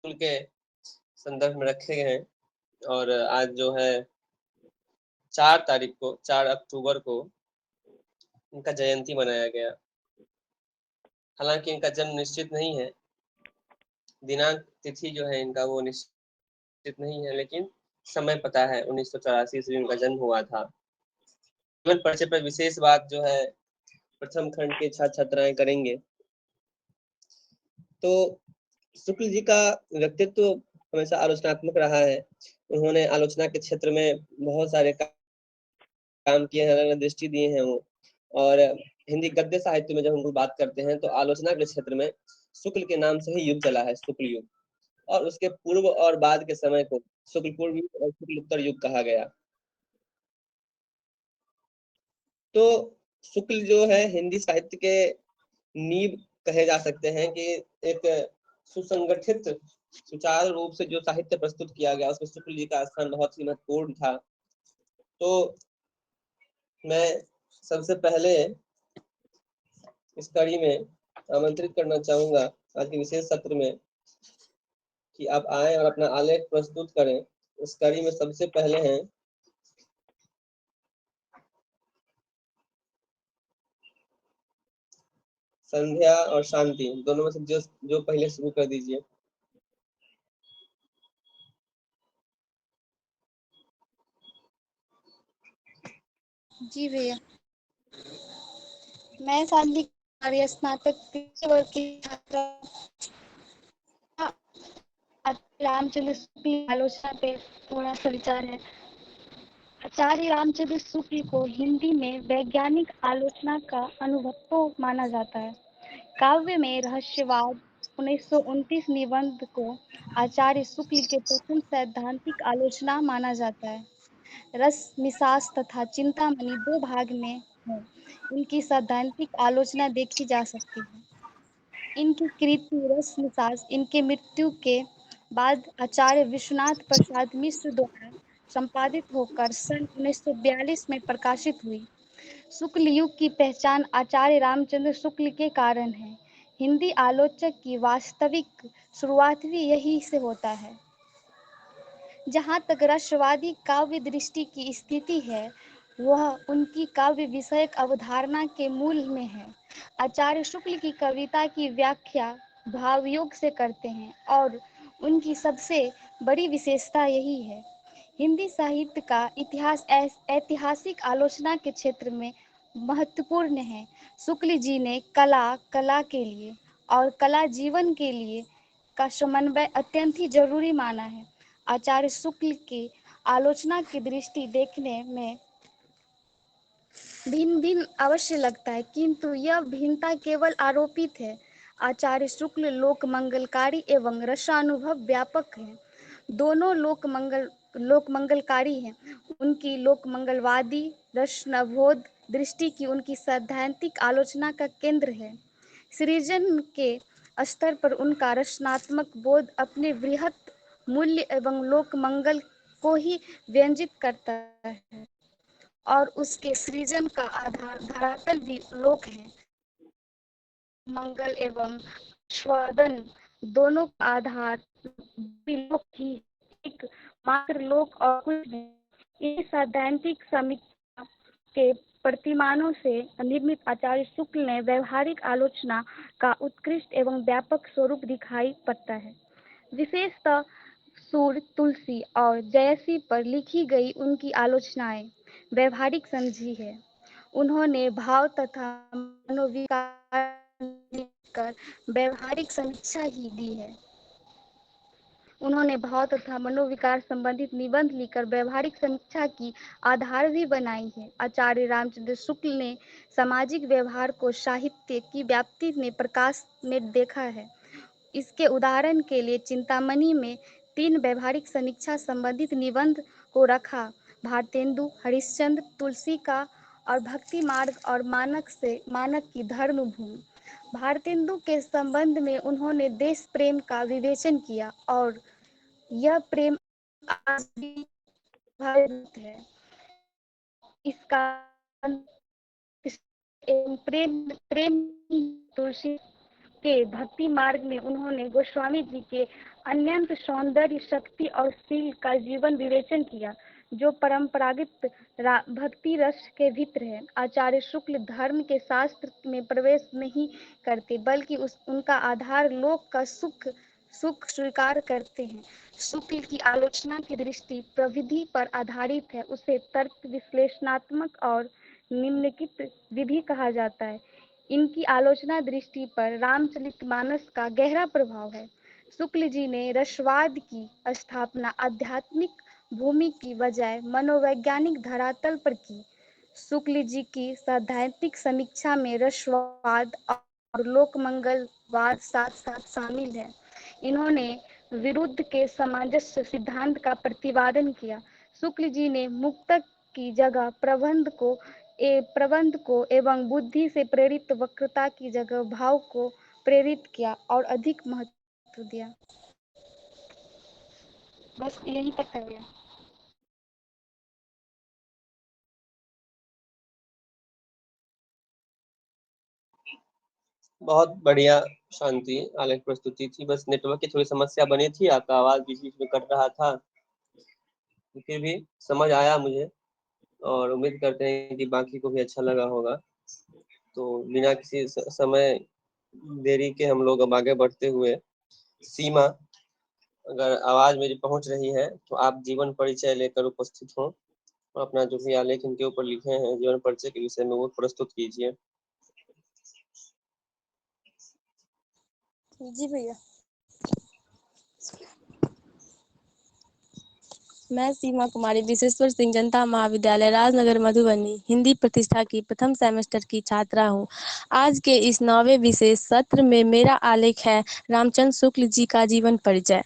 के संदर्भ में रखे गए हैं। और आज जो है 4 अक्टूबर को इनका जयंती मनाया गया। हालांकि इनका जन्म निश्चित नहीं है, दिनांक तिथि जो है इनका वो निश्चित नहीं है, लेकिन समय पता है 1984 ईस्वी में इनका जन्म हुआ था। जीवन परिचय पर विशेष बात जो है प्रथम खंड के छात्र छात्राएं करेंगे। तो शुक्ल जी का व्यक्तित्व हमेशा आलोचनात्मक रहा है। उन्होंने आलोचना के क्षेत्र में बहुत सारे काम किए हैं, अलग दृष्टि दिए हैं वो। और हिंदी गद्य साहित्य में जब हम लोग बात करते हैं तो आलोचना के क्षेत्र में शुक्ल के नाम से ही युग चला है, शुक्ल युग। और उसके पूर्व और बाद के समय को शुक्ल पूर्व युग और शुक्ल उत्तर युग कहा गया। तो शुक्ल जो है हिंदी साहित्य के नींव कहे जा सकते हैं कि एक सुसंगठित सुचारू रूप से जो साहित्य प्रस्तुत किया गया उसमें शुक्ल जी का स्थान बहुत ही महत्वपूर्ण था। तो मैं सबसे पहले इस कड़ी में आमंत्रित करना चाहूंगा आज के विशेष सत्र में कि आप आए और अपना आलेख प्रस्तुत करें। इस कड़ी में सबसे पहले हैं संध्या और शांति, दोनों में से जो पहले शुरू कर दीजिए। जी भैया, मैं शांति कुमारी स्नातक तृतीय वर्ग की छात्रा रामचंद्र शुक्ल की आलोचना पे थोड़ा सा विचार है। आचार्य रामचंद्र शुक्ल को हिंदी में वैज्ञानिक आलोचना का अनुभव माना जाता है। काव्य में रहस्यवाद 1929 निबंध को आचार्य शुक्ल के प्रथम सैद्धांतिक आलोचना माना जाता है। रस मिसास तथा चिंतामणि 2 भाग में है। इनकी सैद्धांतिक आलोचना देखी जा सकती है। इनकी कृति रस मिसास इनके मृत्यु के बाद आचार्य विश्वनाथ प्रसाद मिश्र द्वारा संपादित होकर सन 1942 में प्रकाशित हुई। शुक्ल युग की पहचान आचार्य रामचंद्र शुक्ल के कारण है। हिंदी आलोचक की वास्तविक शुरुआत भी यही से होता है। जहाँ तक रसवादी काव्य दृष्टि की स्थिति है, वह उनकी काव्य विषयक अवधारणा के मूल में है। आचार्य शुक्ल की कविता की व्याख्या भावयोग से करते हैं और उनकी सबसे बड़ी विशेषता यही है। हिंदी साहित्य का इतिहास ऐतिहासिक आलोचना के क्षेत्र में महत्वपूर्ण है। शुक्ल जी ने कला के लिए और कला जीवन के लिए का समन्वय अत्यंत ही जरूरी माना है। आचार्य शुक्ल की आलोचना की दृष्टि देखने में भिन्न भिन्न अवश्य लगता है, किंतु यह भिन्नता केवल आरोपित है। आचार्य शुक्ल लोक मंगलकारी एवं रसानुभव व्यापक हैं। दोनों लोक मंगलकारी हैं। उनकी लोक मंगलवादी रसनबोध दृष्टि की उनकी सैद्धांतिक आलोचना का केंद्र है। सृजन के स्तर पर उनका रचनात्मक बोध अपने वृहत मूल्य एवं लोक मंगल को ही व्यंजित करता है और उसके सृजन का आधार धरातल भी लोक है। मंगल एवं स्वादन दोनों का आधार भी लोक ही, एक मात्र लोक और कुछ नहीं। इस सैद्धांतिक समीक्षा के प्रतिमानों से निर्मित आचार्य शुक्ल ने व्यवहारिक आलोचना का उत्कृष्ट एवं व्यापक स्वरूप दिखाई पड़ता है। विशेषतः सूर, तुलसी और जयसी पर लिखी गई उनकी आलोचनाएं व्यवहारिक समझी है। उन्होंने भाव तथा मनोविकार कर व्यवहारिक समीक्षा ही दी है। उन्होंने भाव तथा मनोविकार संबंधित निबंध लिखकर व्यवहारिक समीक्षा की आधार भी बनाई है। आचार्य रामचंद्र शुक्ल ने सामाजिक व्यवहार को साहित्य की व्याप्ति में प्रकाश में देखा है। इसके उदाहरण के लिए चिंतामणि में 3 व्यवहारिक समीक्षा संबंधित निबंध को रखा। भारतेंदु, हरिश्चंद्र, तुलसी का और भक्ति मार्ग और मानक की धर्म भूमि। भारतेंदु के संबंध में उन्होंने देश प्रेम का विवेचन किया और यह प्रेम आज भी भारत है। इसका प्रेम प्रेम तुलसी के भक्ति मार्ग में उन्होंने गोस्वामी जी के अनंत सौंदर्य, शक्ति और शील का जीवन विवेचन किया, जो परंपरागत भक्ति रस के भित्र है। आचार्य शुक्ल धर्म के शास्त्र में प्रवेश नहीं करते, बल्कि उनका आधार लोक का सुख सुख स्वीकार करते हैं। शुक्ल की आलोचना की दृष्टि प्रविधि पर आधारित है, उसे तर्क विश्लेषणात्मक और निम्नलिखित विधि कहा जाता है। इनकी आलोचना दृष्टि पर रामचरितमानस का गहरा प्रभाव है। शुक्ल जी ने रसवाद की स्थापना आध्यात्मिक भूमि की बजाय मनोवैज्ञानिक धरातल पर की। शुक्ल जी की सैद्धांतिक समीक्षा में रसवाद और लोकमंगलवाद साथ साथ शामिल है। इन्होंने विरुद्ध के सामंजस्य सिद्धांत का प्रतिपादन किया। शुक्ल जी ने मुक्तक की जगह प्रबंध को एवं बुद्धि से प्रेरित वक्तृता की जगह भाव को प्रेरित किया और अधिक महत्व दिया। बस यही तक है भैया। बहुत बढ़िया शांति आलेख प्रस्तुति थी। बस नेटवर्क की थोड़ी समस्या बनी थी, आपका आवाज बीच बीच में कट रहा था, फिर भी समझ आया मुझे और उम्मीद करते हैं कि बाकी को भी अच्छा लगा होगा। तो बिना किसी समय देरी के हम लोग अब आगे बढ़ते हुए, सीमा अगर आवाज मेरी पहुंच रही है तो आप जीवन परिचय लेकर उपस्थित हो और अपना जो भी आलेख इनके ऊपर लिखे हैं जीवन परिचय के विषय में वो प्रस्तुत कीजिए। जी भैया। मैं सीमा कुमारी विशेश्वर सिंह जनता महाविद्यालय राजनगर मधुबनी हिंदी प्रतिष्ठा की प्रथम सेमेस्टर की छात्रा हूँ। आज के इस 9वें विशेष सत्र में मेरा आलेख है रामचंद्र शुक्ल जी का जीवन परिचय।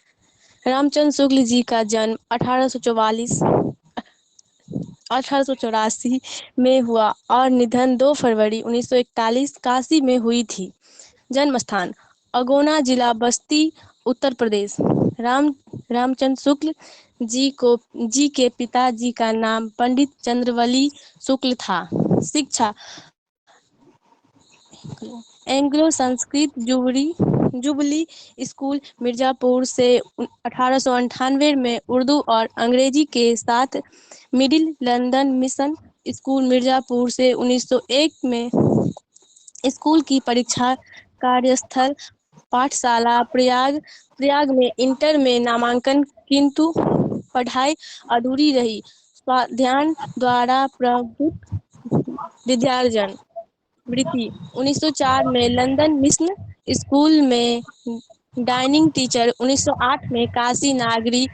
रामचंद्र शुक्ल जी का जन्म 1884 में हुआ और निधन 2 फरवरी 1941 काशी में हुई थी। जन्म स्थान अगोना जिला बस्ती उत्तर प्रदेश। रामचंद्र शुक्ल जी के पिताजी का नाम पंडित चंद्रवली शुक्ल था। शिक्षा Anglo Sanskrit jubilee school Mirzapur से 1898 में उर्दू और अंग्रेजी के साथ middle London mission school Mirzapur से 1901 में स्कूल की परीक्षा कार्यस्थल पाठशाला प्रयाग में इंटर में नामांकन, किंतु पढ़ाई अधूरी रही। स्वाध्याय द्वारा प्रभुत्व विद्यार्जन वृत्ति 1904 में लंदन मिशन स्कूल में डाइनिंग टीचर, 1908 में काशी नागरी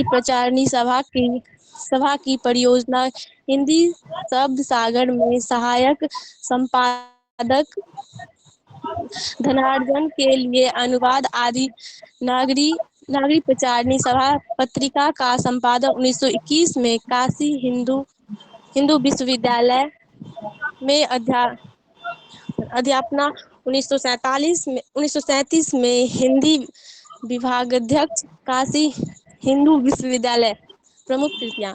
प्रचारणी सभा की परियोजना हिंदी शब्द सागर में सहायक संपादक, धनार्जन के लिए अनुवाद आदि, नागरी प्रचारणी सभा पत्रिका का संपादक 1921 में काशी हिंदू विश्वविद्यालय में अध्यापना 1937 में हिंदी विभागाध्यक्ष काशी हिंदू विश्वविद्यालय। प्रमुख कृतियां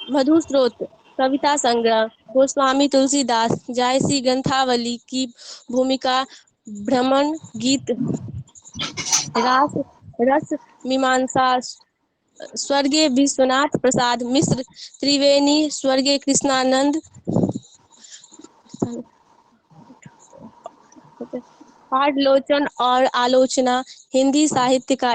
मधुर स्रोत कविता संग्रह गोस्वामी तुलसीदास, जायसी ग्रंथावली की भूमिका, भ्रमण गीत, रस मीमांसा, स्वर्गीय विश्वनाथ प्रसाद मिश्र, त्रिवेणी, स्वर्गीय कृष्णानंद, पाठलोचन और आलोचना, हिंदी साहित्य का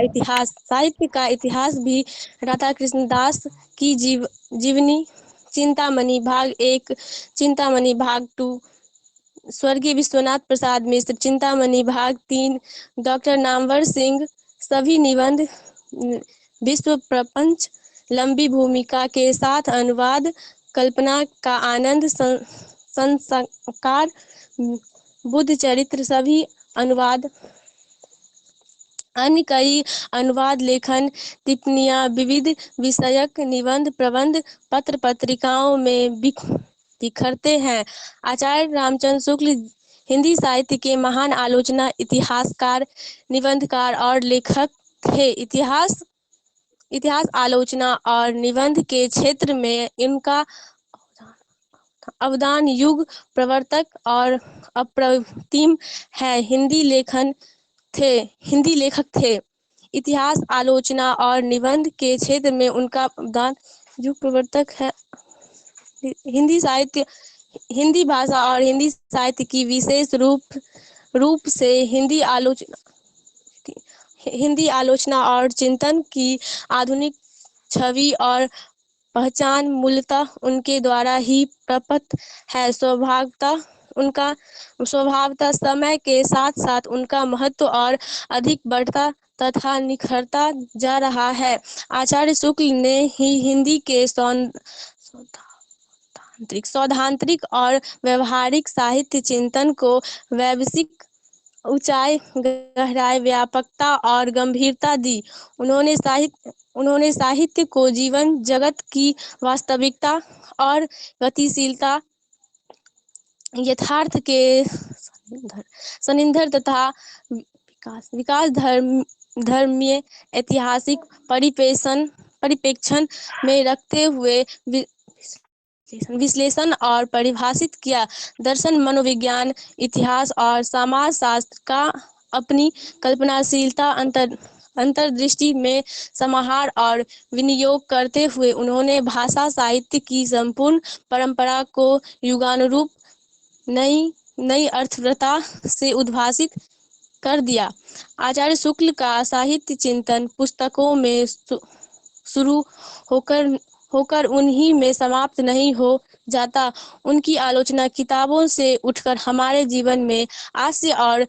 इतिहास भी राधा कृष्णदास की जीवनी, चिंतामणि भाग 1, चिंतामणि भाग 2, स्वर्गीय विश्वनाथ प्रसाद मिश्र, चिंतामणि भाग 3, डॉक्टर नामवर सिंह, सभी निबंध, विश्व प्रपंच, लंबी भूमिका के साथ अनुवाद, कल्पना का आनंद, संस्कार, बुद्ध चरित्र, सभी अनुवाद, अन्य कई अनुवाद, लेखन, टिप्पणियां, विविध विषयक निबंध, प्रबंध, पत्र पत्रिकाओं में बिखरते हैं। आचार्य रामचंद्र शुक्ल हिंदी साहित्य के महान आलोचना, इतिहासकार, निबंधकार और लेखक थे। इतिहास आलोचना और निबंध के क्षेत्र में इनका अवदान युग प्रवर्तक और अप्रतिम है। हिंदी लेखक थे। इतिहास, आलोचना और निबंध के क्षेत्र में उनका अवदान युग प्रवर्तक है। हिंदी भाषा और हिंदी साहित्य की विशेष रूप से हिंदी आलोचना और चिंतन की आधुनिक छवि और पहचान मूलतः उनके द्वारा ही प्रकट है। स्वभावतः समय के साथ साथ उनका महत्व और अधिक बढ़ता तथा निखरता जा रहा है। आचार्य शुक्ल ने ही हिंदी के सैद्धांतिक और व्यवहारिक साहित्य चिंतन को वैश्विक ऊंचाई, गहराई, व्यापकता और गंभीरता दी। उन्होंने साहित्य को जीवन जगत की वास्तविकता और गतिशीलता, यथार्थ के सन्निधि तथा विकास धर्मीय ऐतिहासिक परिप्रेक्षण में रखते हुए विश्लेषण और परिभाषित किया। दर्शन, मनोविज्ञान, इतिहास और समाजशास्त्र का अपनी कल्पनाशीलता अंतर्दृष्टि में समाहार और विनियोग करते हुए उन्होंने भाषा साहित्य की संपूर्ण परंपरा को युगानुरूप नई अर्थवत्ता से उद्भासित कर दिया। आचार्य शुक्ल का साहित्य चिंतन पुस्तकों में शुरू होकर उन्हीं में समाप्त नहीं हो जाता। उनकी आलोचना किताबों से उठकर हमारे जीवन में हास्य और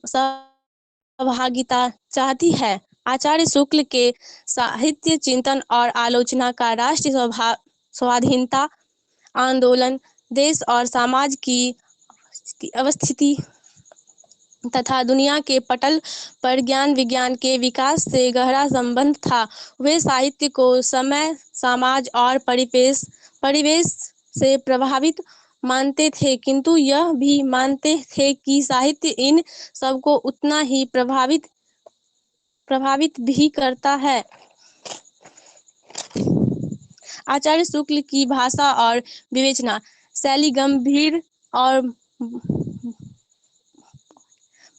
सहभागिता चाहती है। आचार्य शुक्ल के साहित्य चिंतन और आलोचना का राष्ट्रीय स्वाधीनता आंदोलन, देश और समाज की अवस्थिति तथा दुनिया के पटल पर ज्ञान विज्ञान के विकास से गहरा संबंध था। वे साहित्य को समय, समाज और परिवेश से प्रभावित मानते थे, किंतु यह भी मानते थे कि साहित्य इन सबको उतना ही प्रभावित भी करता है। आचार्य शुक्ल की भाषा और विवेचना शैली गंभीर और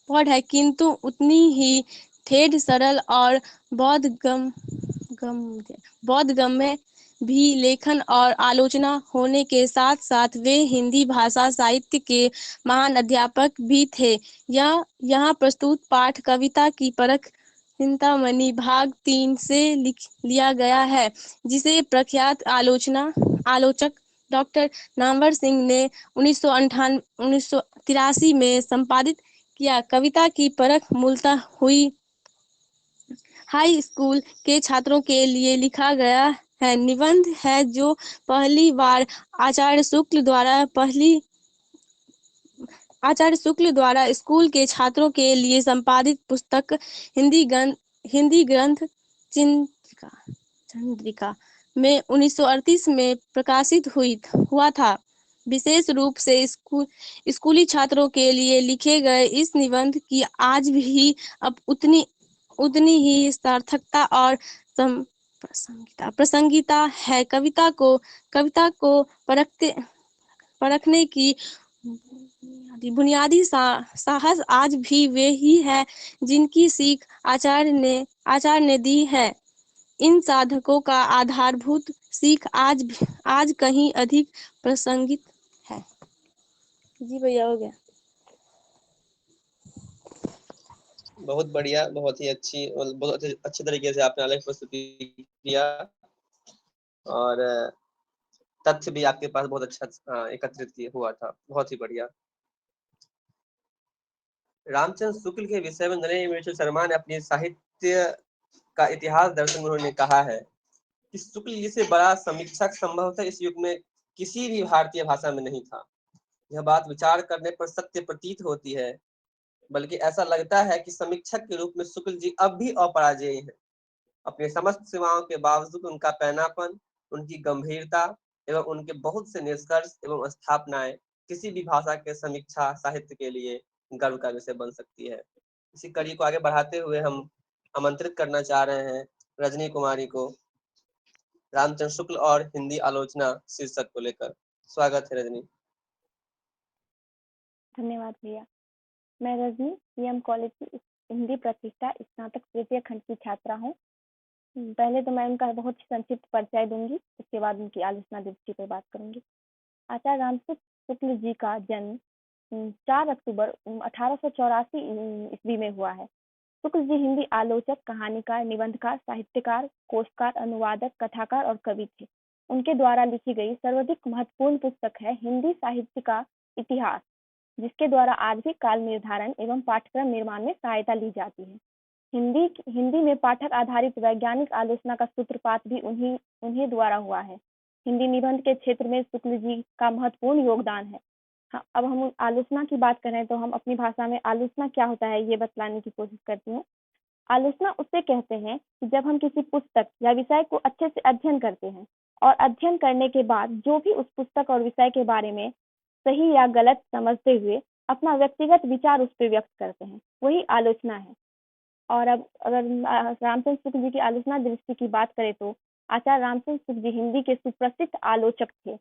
प्रौढ़ है, किंतु उतनी ही ठेठ, सरल और बोधगम्य भी लेखन और आलोचना होने के साथ साथ वे हिंदी भाषा साहित्य के महान अध्यापक भी थे। यहाँ प्रस्तुत पाठ कविता की परख चिंतामणि भाग 3 से लिया गया है, जिसे प्रख्यात आलोचक डॉक्टर नामवर सिंह ने 1983 में संपादित किया। कविता की परख मूलतः हुई हाई स्कूल के छात्रों के लिए लिखा गया है निबंध है, जो पहली बार आचार्य शुक्ल द्वारा स्कूल के छात्रों के लिए संपादित पुस्तक हिंदी ग्रंथ चंद्रिका में 1938 में प्रकाशित हुआ था। विशेष रूप से स्कूली छात्रों के लिए लिखे गए इस निबंध की आज भी अब उतनी ही सार्थकता और प्रासंगिकता है। कविता को परखने की बुनियादी साहस आज भी वे ही है जिनकी सीख आचार्य ने दी है। इन साधकों का आधारभूत सीख आज कहीं अधिक प्रासंगिक है। जी भैया, हो गया। बहुत बढ़िया, बहुत ही अच्छी और बहुत अच्छे तरीके से आपने आलेख प्रस्तुति किया और तथ्य भी आपके पास बहुत अच्छा एकत्रित हुआ था। बहुत ही बढ़िया। रामचंद्र शुक्ल के विषय में नरेंद्र मिश्र शर्मा ने अपनी साहित्य का इतिहास दर्शन में उन्होंने कहा है कि शुक्ल जिसे बड़ा समीक्षक संभवतः इस युग में किसी भी भारतीय भाषा में नहीं था। यह बात विचार करने पर सत्य प्रतीत होती है, बल्कि ऐसा लगता है कि समीक्षक के रूप में शुक्ल जी अब भी अपराजेय हैं। अपने समस्त सीमाओं के बावजूद उनका पैनापन, उनकी गंभीरता एवं उनके बहुत से निष्कर्ष एवं स्थापनाएं किसी भी भाषा के समीक्षा साहित्य के लिए गर्व का विषय बन सकती है। इसी कड़ी को आगे बढ़ाते हुए हम आमंत्रित करना चाह रहे हैं रजनी कुमारी को रामचंद्र शुक्ल और हिंदी आलोचना शीर्षक को लेकर। स्वागत है रजनी। धन्यवाद भैया। मैं रजनी सीएम कॉलेज की हिंदी प्रतिष्ठा स्नातक तृतीय खंड की छात्रा हूँ। पहले तो मैं उनका बहुत ही संक्षिप्त परिचय दूंगी, उसके बाद उनकी आलोचना दृष्टि पर बात करूंगी। आचार्य रामसूत्र शुक्ल जी का जन्म 4 अक्टूबर 1884 ईस्वी में हुआ है। शुक्ल जी हिंदी आलोचक, कहानीकार, निबंधकार, साहित्यकार, कोशकार, अनुवादक, कथाकार और कवि थे। उनके द्वारा लिखी गई सर्वाधिक महत्वपूर्ण पुस्तक है हिंदी साहित्य का इतिहास, जिसके द्वारा आज भी काल निर्धारण एवं पाठ्यक्रम निर्माण में सहायता ली जाती है। हिंदी में पाठक आधारित वैज्ञानिक आलोचना का सूत्रपात भी उन्हीं द्वारा हुआ है। हिंदी निबंध के क्षेत्र में शुक्ल जी का महत्वपूर्ण योगदान है। हाँ, अब हम आलोचना की बात करें तो हम अपनी भाषा में आलोचना क्या होता है ये बतलाने की कोशिश करती हूँ। आलोचना उसे कहते हैं कि जब हम किसी पुस्तक या विषय को अच्छे से अध्ययन करते हैं और अध्ययन करने के बाद जो भी उस पुस्तक और विषय के बारे में सही या गलत समझते हुए अपना व्यक्तिगत विचार उस पर व्यक्त करते हैं, वही आलोचना है। और अब अगर रामचंद्र शुक्ल जी की आलोचना दृष्टि की बात करें तो आचार्य रामचंद्र शुक्ल जी हिंदी के सुप्रसिद्ध आलोचक थे।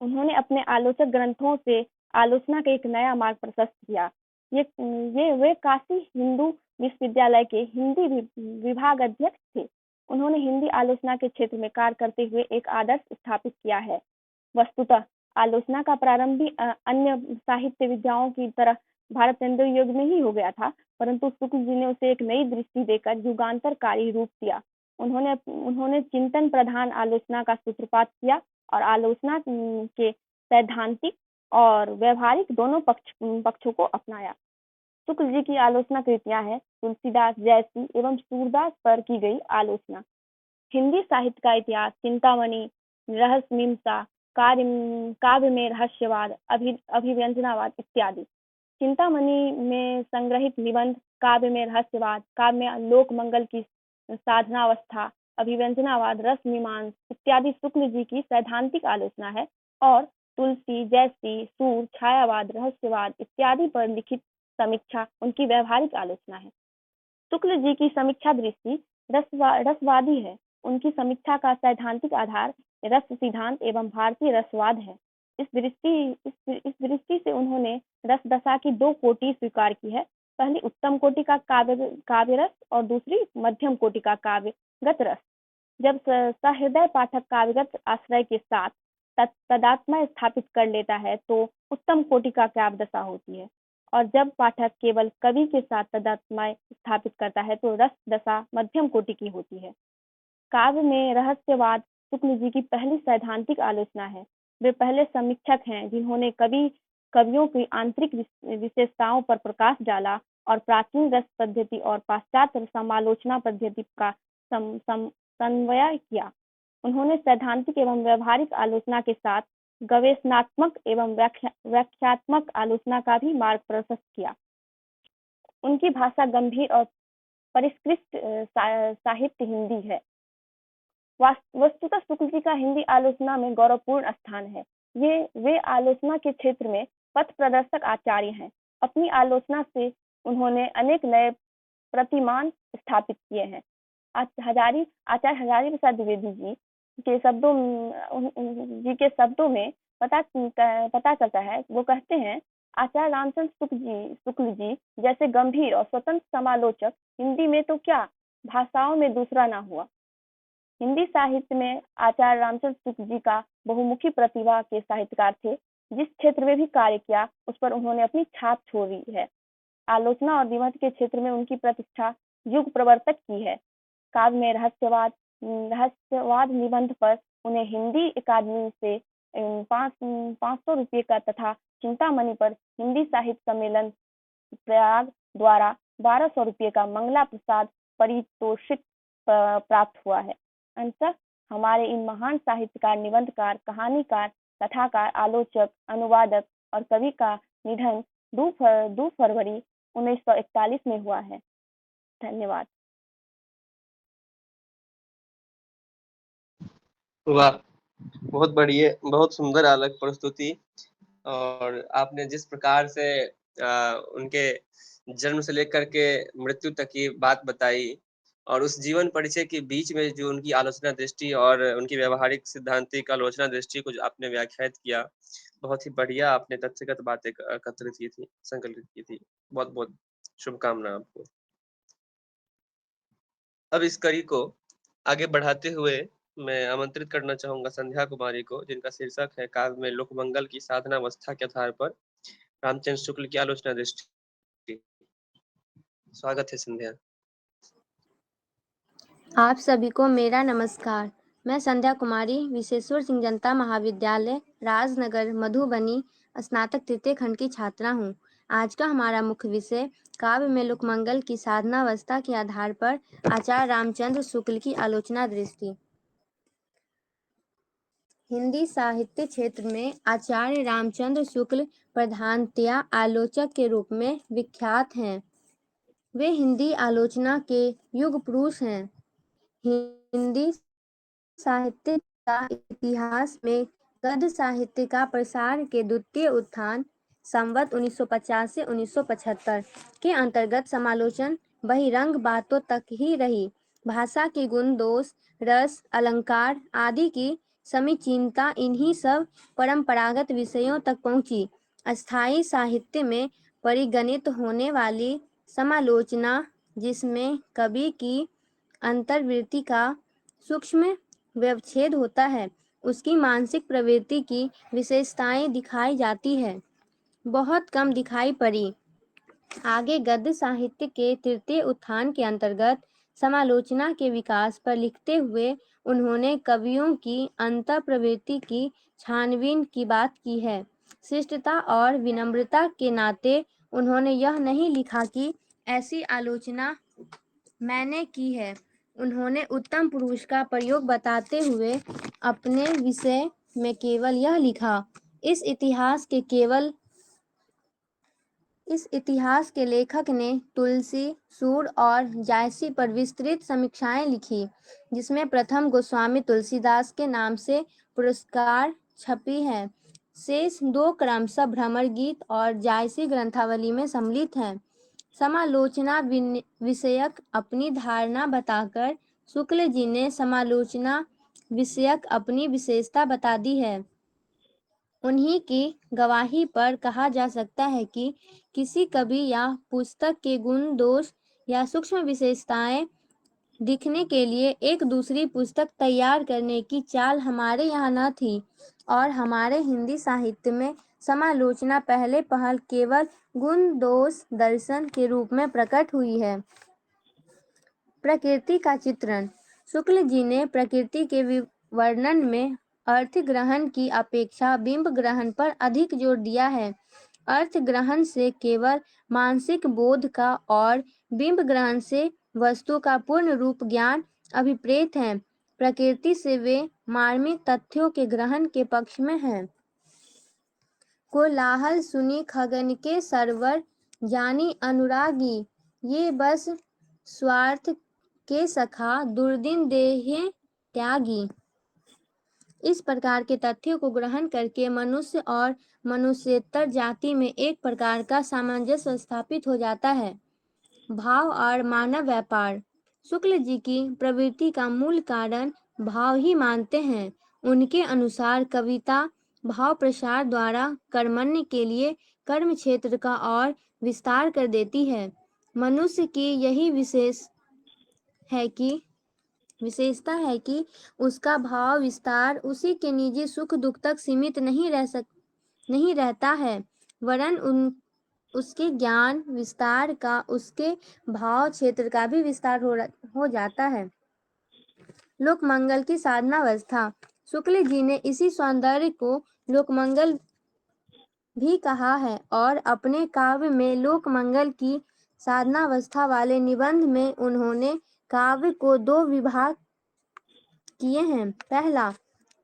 उन्होंने अपने आलोचक ग्रंथों से आलोचना का एक नया मार्ग प्रशस्त किया। वे काशी हिंदू विश्वविद्यालय के हिंदी विभाग अध्यक्ष थे। उन्होंने हिंदी आलोचना के क्षेत्र में कार्य करते हुए एक आदर्श स्थापित किया है। वस्तुतः आलोचना का प्रारंभ भी अन्य साहित्य विद्याओं की तरह भारतेंदु युग में ही हो गया था, परंतु शुक्ल जी ने उसे एक नई दृष्टि देकर युगांतरकारी रूप दिया। उन्होंने चिंतन प्रधान आलोचना का सूत्रपात किया और आलोचना के सैद्धांतिक और व्यवहारिक दोनों पक्षों को अपनाया। शुक्ल जी की आलोचना कृतियां हैं तुलसीदास जैसी एवं सूरदास पर की गई आलोचना, हिंदी साहित्य का इतिहास, चिंतामणि, रहस्यमीमांसा, काव्य में रहस्यवाद, अभिव्यंजनावाद इत्यादि। चिंतामणि में संग्रहित निबंध, काव्य में रहस्यवाद, काव्य में लोक मंगल की साधनावस्था, अभिव्यंजनावाद, रस मीमांस इत्यादि शुक्ल जी की सैद्धांतिक आलोचना है और तुलसी जैसी, सूर, छायावाद, रहस्यवाद इत्यादि पर लिखित समीक्षा उनकी व्यवहारिक आलोचना है। शुक्ल जी की समीक्षा दृष्टि रसवादी है। उनकी समीक्षा का सैद्धांतिक आधार रस सिद्धांत एवं भारतीय रसवाद है। इस दृष्टि से उन्होंने रस दशा की 2 कोटि स्वीकार की है। पहली उत्तम कोटि का काव्य रस और दूसरी मध्यम कोटि का काव्यगत रस। जब सहृदय पाठक काव्यगत आश्रय के साथ तदात्म्य स्थापित कर लेता है तो उत्तम कोटि का काव्य दशा होती है, और जब पाठक केवल कवि के साथ तदात्म्य स्थापित करता है तो रस दशा मध्यम कोटि की होती है। काव्य में रहस्यवाद शुक्ल जी की पहली सैद्धांतिक आलोचना है। वे पहले समीक्षक हैं जिन्होंने कवियों की आंतरिक विशेषताओं पर प्रकाश डाला और प्राचीन रस पद्धति और पाश्चात्य समालोचना पद्धति का समन्वय किया। उन्होंने सैद्धांतिक एवं व्यवहारिक आलोचना के साथ गवेषणात्मक एवं व्याख्यात्मक आलोचना का भी मार्ग प्रशस्त किया। उनकी भाषा गंभीर और परिष्कृत साहित्य हिंदी है। वस्तुतः शुक्ल जी का हिंदी आलोचना में गौरवपूर्ण स्थान है। वे आलोचना के क्षेत्र में पथ प्रदर्शक आचार्य हैं। अपनी आलोचना से उन्होंने अनेक नए प्रतिमान स्थापित किए हैं। आचार्य हजारी प्रसाद द्विवेदी जी के शब्दों में पता चलता है। वो कहते हैं, आचार्य रामचंद्र शुक्ल जी जैसे गंभीर और स्वतंत्र समालोचक हिंदी में तो क्या भाषाओं में दूसरा ना हुआ। हिंदी साहित्य में आचार्य रामचंद्र शुक्ल जी का बहुमुखी प्रतिभा के साहित्यकार थे। जिस क्षेत्र में भी कार्य किया उस पर उन्होंने अपनी छाप छोड़ी है। आलोचना और निबंध के क्षेत्र में उनकी प्रतिष्ठा युग प्रवर्तक की है। काव्य में रहस्यवाद निबंध पर उन्हें हिंदी अकादमी से 500 रुपये का तथा चिंतामणि पर हिंदी साहित्य सम्मेलन प्रयाग द्वारा 1200 रुपये का मंगला प्रसाद पारितोषिक प्राप्त हुआ है। अंततः हमारे इन महान साहित्यकार, निबंधकार, कहानीकार, कथाकार, आलोचक, अनुवादक और कवि का निधन 2 फरवरी 1941 में हुआ है। धन्यवाद। वाह, बहुत बढ़िया, बहुत सुंदर आलोक प्रस्तुति। और आपने जिस प्रकार से उनके जन्म से लेकर के मृत्यु तक की बात बताई, और उस जीवन परिचय के बीच में जो उनकी आलोचना दृष्टि और उनकी व्यवहारिक सिद्धांतिक आलोचना दृष्टि को जो आपने व्याख्यात किया, बहुत ही बढ़िया आपने तथ्यगत बातें एकत्रित की थी, संकलित की थी। बहुत बहुत शुभकामना आपको। अब इस कड़ी को आगे बढ़ाते हुए मैं आमंत्रित करना चाहूंगा संध्या कुमारी को, जिनका शीर्षक है काव्य में लोकमंगल की साधनावस्था के आधार पर रामचंद्र शुक्ल की आलोचना दृष्टि। स्वागत है संध्या। आप सभी को मेरा नमस्कार। मैं संध्या कुमारी, विश्वेश्वर सिंह जनता महाविद्यालय राजनगर मधुबनी स्नातक तृतीय खंड की छात्रा हूँ। आज का हमारा मुख्य विषय काव्य में लोकमंगल की साधनावस्था के आधार पर आचार्य रामचंद्र शुक्ल की आलोचना दृष्टि। हिंदी साहित्य क्षेत्र में आचार्य रामचंद्र शुक्ल प्रधानतया आलोचक के रूप में विख्यात हैं। वे हिंदी आलोचना के युग पुरुष हैं। हिंदी साहित्य का इतिहास में गद्य साहित्य का प्रसार के द्वितीय उत्थान संवत 1950 से 1975 के अंतर्गत समालोचन बहिरंग बातों तक ही रही। भाषा के गुण दोष रस अलंकार आदि की समीचीनता इन्हीं सब परंपरागत विषयों तक पहुंची। अस्थायी साहित्य में परिगणित होने वाली समालोचना, जिसमें कवि की अंतर्वृत्ति का सूक्ष्म व्यवच्छेद होता है, उसकी मानसिक प्रवृत्ति की विशेषताएं दिखाई जाती है, बहुत कम दिखाई पड़ी। आगे गद्य साहित्य के तृतीय उत्थान के अंतर्गत समालोचना के विकास पर लिखते हुए उन्होंने कवियों की अंतःप्रवृत्ति की छानबीन की बात की है। शिष्टता और विनम्रता के नाते उन्होंने यह नहीं लिखा कि ऐसी आलोचना मैंने की है। उन्होंने उत्तम पुरुष का प्रयोग बताते हुए अपने विषय में केवल यह लिखा, इस इतिहास के लेखक ने तुलसी, सूर और जायसी पर विस्तृत समीक्षाएं लिखी, जिसमें प्रथम गोस्वामी तुलसीदास के नाम से पुरस्कार छपी है। शेष दो क्रमशः भ्रमर गीत और जायसी ग्रंथावली में सम्मिलित हैं। समालोचना विषयक अपनी धारणा बताकर शुक्ल जी ने समालोचना विषयक अपनी विशेषता बता दी है। उन्हीं की गवाही पर कहा जा सकता है कि किसी कवि या पुस्तक के गुण दोष या सूक्ष्म विशेषताएं दिखने के लिए एक दूसरी पुस्तक तैयार करने की चाल हमारे यहाँ न थी, और हमारे हिंदी साहित्य में समालोचना पहले पहल केवल गुण दोष दर्शन के रूप में प्रकट हुई है। प्रकृति का चित्रण। शुक्ल जी ने प्रकृति के वर्णन में अर्थ ग्रहण की अपेक्षा बिंब ग्रहण पर अधिक जोर दिया है। अर्थ ग्रहण से केवल मानसिक बोध का और बिंब ग्रहण से वस्तु का पूर्ण रूप ज्ञान अभिप्रेत है। प्रकृति से वे मार्मिक तथ्यों के ग्रहण के पक्ष में हैं। कोलाहल सुनी खगन के सरवर, जानी अनुरागी, ये बस स्वार्थ के सखा दुर्दिन देहे त्यागी। इस प्रकार के तथ्यों को ग्रहण करके मनुष्य और मनुष्येतर जाति में एक प्रकार का सामंजस्य स्थापित हो जाता है। भाव और मानव व्यापार। शुक्ल जी की प्रवृत्ति का मूल कारण भाव ही मानते हैं। उनके अनुसार कविता भाव प्रसार द्वारा कर्मण्य के लिए कर्म क्षेत्र का और विस्तार कर देती है। मनुष्य की यही विशेषता है कि उसका भाव विस्तार उसी के निजी सुख दुख तक सीमित नहीं रहता है, वरन उसके ज्ञान विस्तार का उसके भाव क्षेत्र का भी विस्तार हो जाता है। लोकमंगल की साधनावस्था। शुक्ल जी ने इसी सौंदर्य को लोकमंगल भी कहा है और अपने काव्य में लोकमंगल की साधनावस्था वाले निबंध में उन्होंने काव्य को दो विभाग किए हैं। पहला,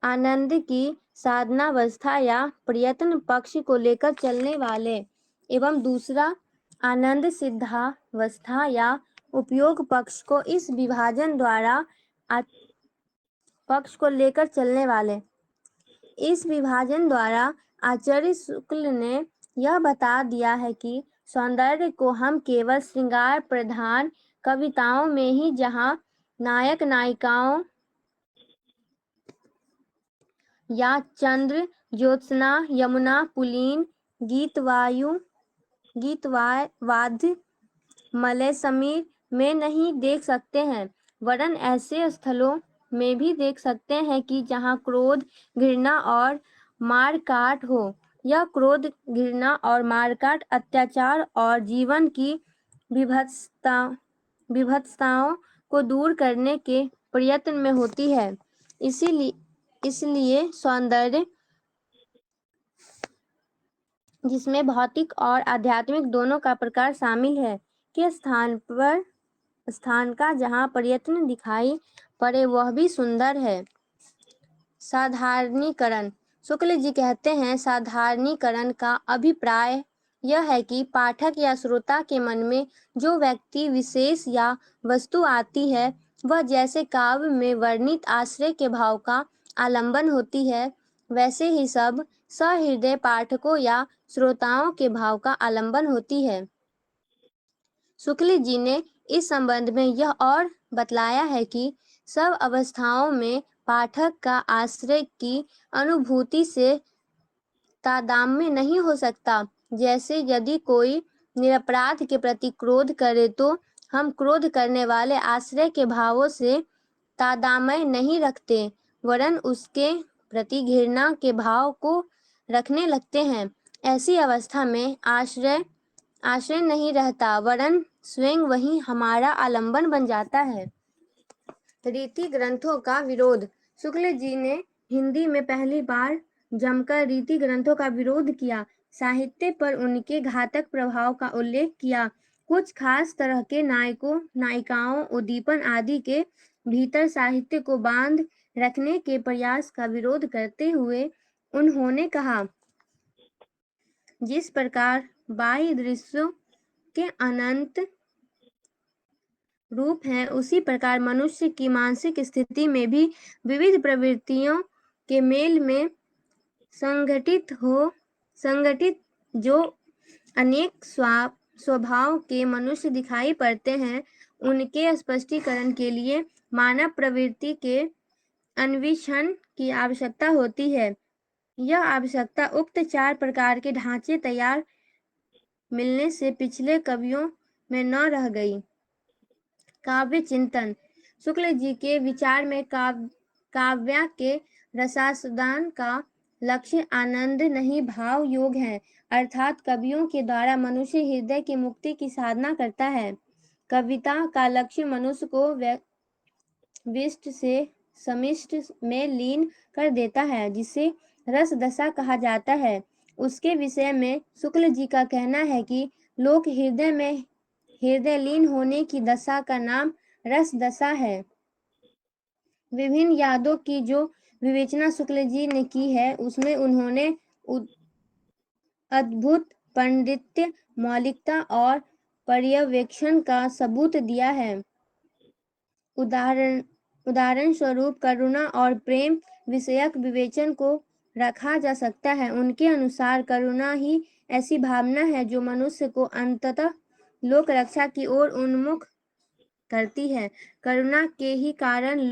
आनंद की साधनावस्था या प्रयत्न पक्ष को लेकर चलने वाले, एवं दूसरा, आनंद सिद्धावस्था या उपयोग पक्ष को इस विभाजन द्वारा पक्ष को लेकर चलने वाले। इस विभाजन द्वारा आचार्य शुक्ल ने यह बता दिया है कि सौंदर्य को हम केवल श्रृंगार प्रधान कविताओं में ही जहाँ नायक नायिकाओं या चंद्र, ज्योत्सना, यमुना, पुलीन, वाद्य मलय समीर में नहीं देख सकते हैं, वरन ऐसे स्थलों में भी देख सकते हैं कि जहाँ क्रोध, घृणा और मारकाट हो। यह क्रोध, घृणा और मारकाट अत्याचार और जीवन की विभत्सताओं को दूर करने के प्रयत्न में होती है। इसलिए सौंदर्य, जिसमें भौतिक और आध्यात्मिक दोनों का प्रकार शामिल है, के स्थान का जहाँ प्रयत्न दिखाई पड़े वह भी सुंदर है। साधारणीकरण। शुक्ल जी कहते हैं, साधारणीकरण का अभिप्राय यह है कि पाठक या श्रोता के मन में जो व्यक्ति विशेष या वस्तु आती है, वह जैसे काव्य में वर्णित आश्रय के भाव का आलंबन होती है, वैसे ही सब सहृदय पाठकों या श्रोताओं के भाव का आलंबन होती है। शुक्ल जी ने इस संबंध में यह और बतलाया है कि सब अवस्थाओं में पाठक का आश्रय की अनुभूति से तादात्म्य नहीं हो सकता। जैसे यदि कोई निरपराध के प्रति क्रोध करे तो हम क्रोध करने वाले आश्रय के भावों से तादात्म्य नहीं रखते, वरन उसके प्रति घृणा के भाव को रखने लगते हैं। ऐसी अवस्था में आश्रय नहीं रहता, वरन स्वयं वही हमारा आलंबन बन जाता है। रीति ग्रंथों का विरोध। शुक्ल जी ने हिंदी में पहली बार जमकर रीति ग्रंथों का विरोध किया, साहित्य पर उनके घातक प्रभाव का उल्लेख किया। कुछ खास तरह के नायकों, नायिकाओं, उद्दीपन आदि के भीतर साहित्य को बांध रखने के प्रयास का विरोध करते हुए उन्होंने कहा, जिस प्रकार बाह्य दृश्यों के अनंत रूप हैं, उसी प्रकार मनुष्य की मानसिक स्थिति में भी विविध प्रवृत्तियों के मेल में संगठित जो अनेक स्वभाव के मनुष्य दिखाई पड़ते हैं, उनके स्पष्टीकरण के लिए मानव प्रवृत्ति के अन्वेषण की आवश्यकता होती है। यह आवश्यकता उक्त 4 प्रकार के ढांचे तैयार मिलने से पिछले कवियों में न रह गई। काव्य चिंतन। शुक्ल जी के विचार में काव्य के रसास्वादन का लक्ष्य आनंद नहीं भाव योग है, अर्थात कवियों के द्वारा मनुष्य हृदय की मुक्ति की साधना करता है। कविता का लक्ष्य मनुष्य को विष्ट से समिष्ट में लीन कर देता है, जिसे रस दशा कहा जाता है। उसके विषय में शुक्ल जी का कहना है कि लोक हृदय में हृदय लीन होने की दशा का नाम रस दशा है। विभिन्न यादों की जो विवेचना शुक्ल जी ने की है, उसमें उन्होंने अद्भुत पांडित्य, मौलिकता और पर्यवेक्षण का सबूत दिया है। उदाहरण स्वरूप करुणा और प्रेम विषयक विवेचन को रखा जा सकता है। उनके अनुसार करुणा ही ऐसी भावना है जो मनुष्य को अंततः लोक रक्षा की ओर उन्मुख करती है। करुणा के ही कारण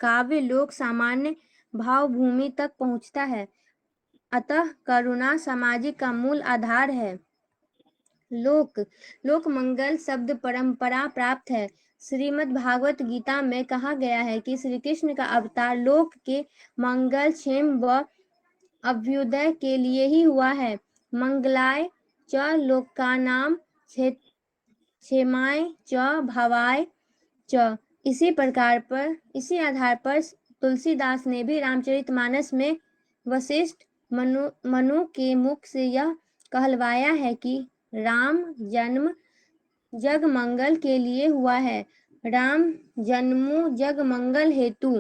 काव्य लोक सामान्य भावभूमि तक पहुंचता है। अतः करुणा सामाजिक का मूल आधार है। लोक मंगल शब्द परंपरा प्राप्त है। श्रीमद् भागवत गीता में कहा गया है कि श्री कृष्ण का अवतार लोक के मंगल, क्षेम व अभ्युदय के लिए ही हुआ है। मंगलाय च लोकानां क्षेमाय च भवाय च। इसी आधार पर तुलसीदास ने भी रामचरितमानस में वशिष्ठ मनु के मुख से यह कहलवाया है कि राम जन्म जग मंगल के लिए हुआ है। राम जन्मु जग मंगल हेतु।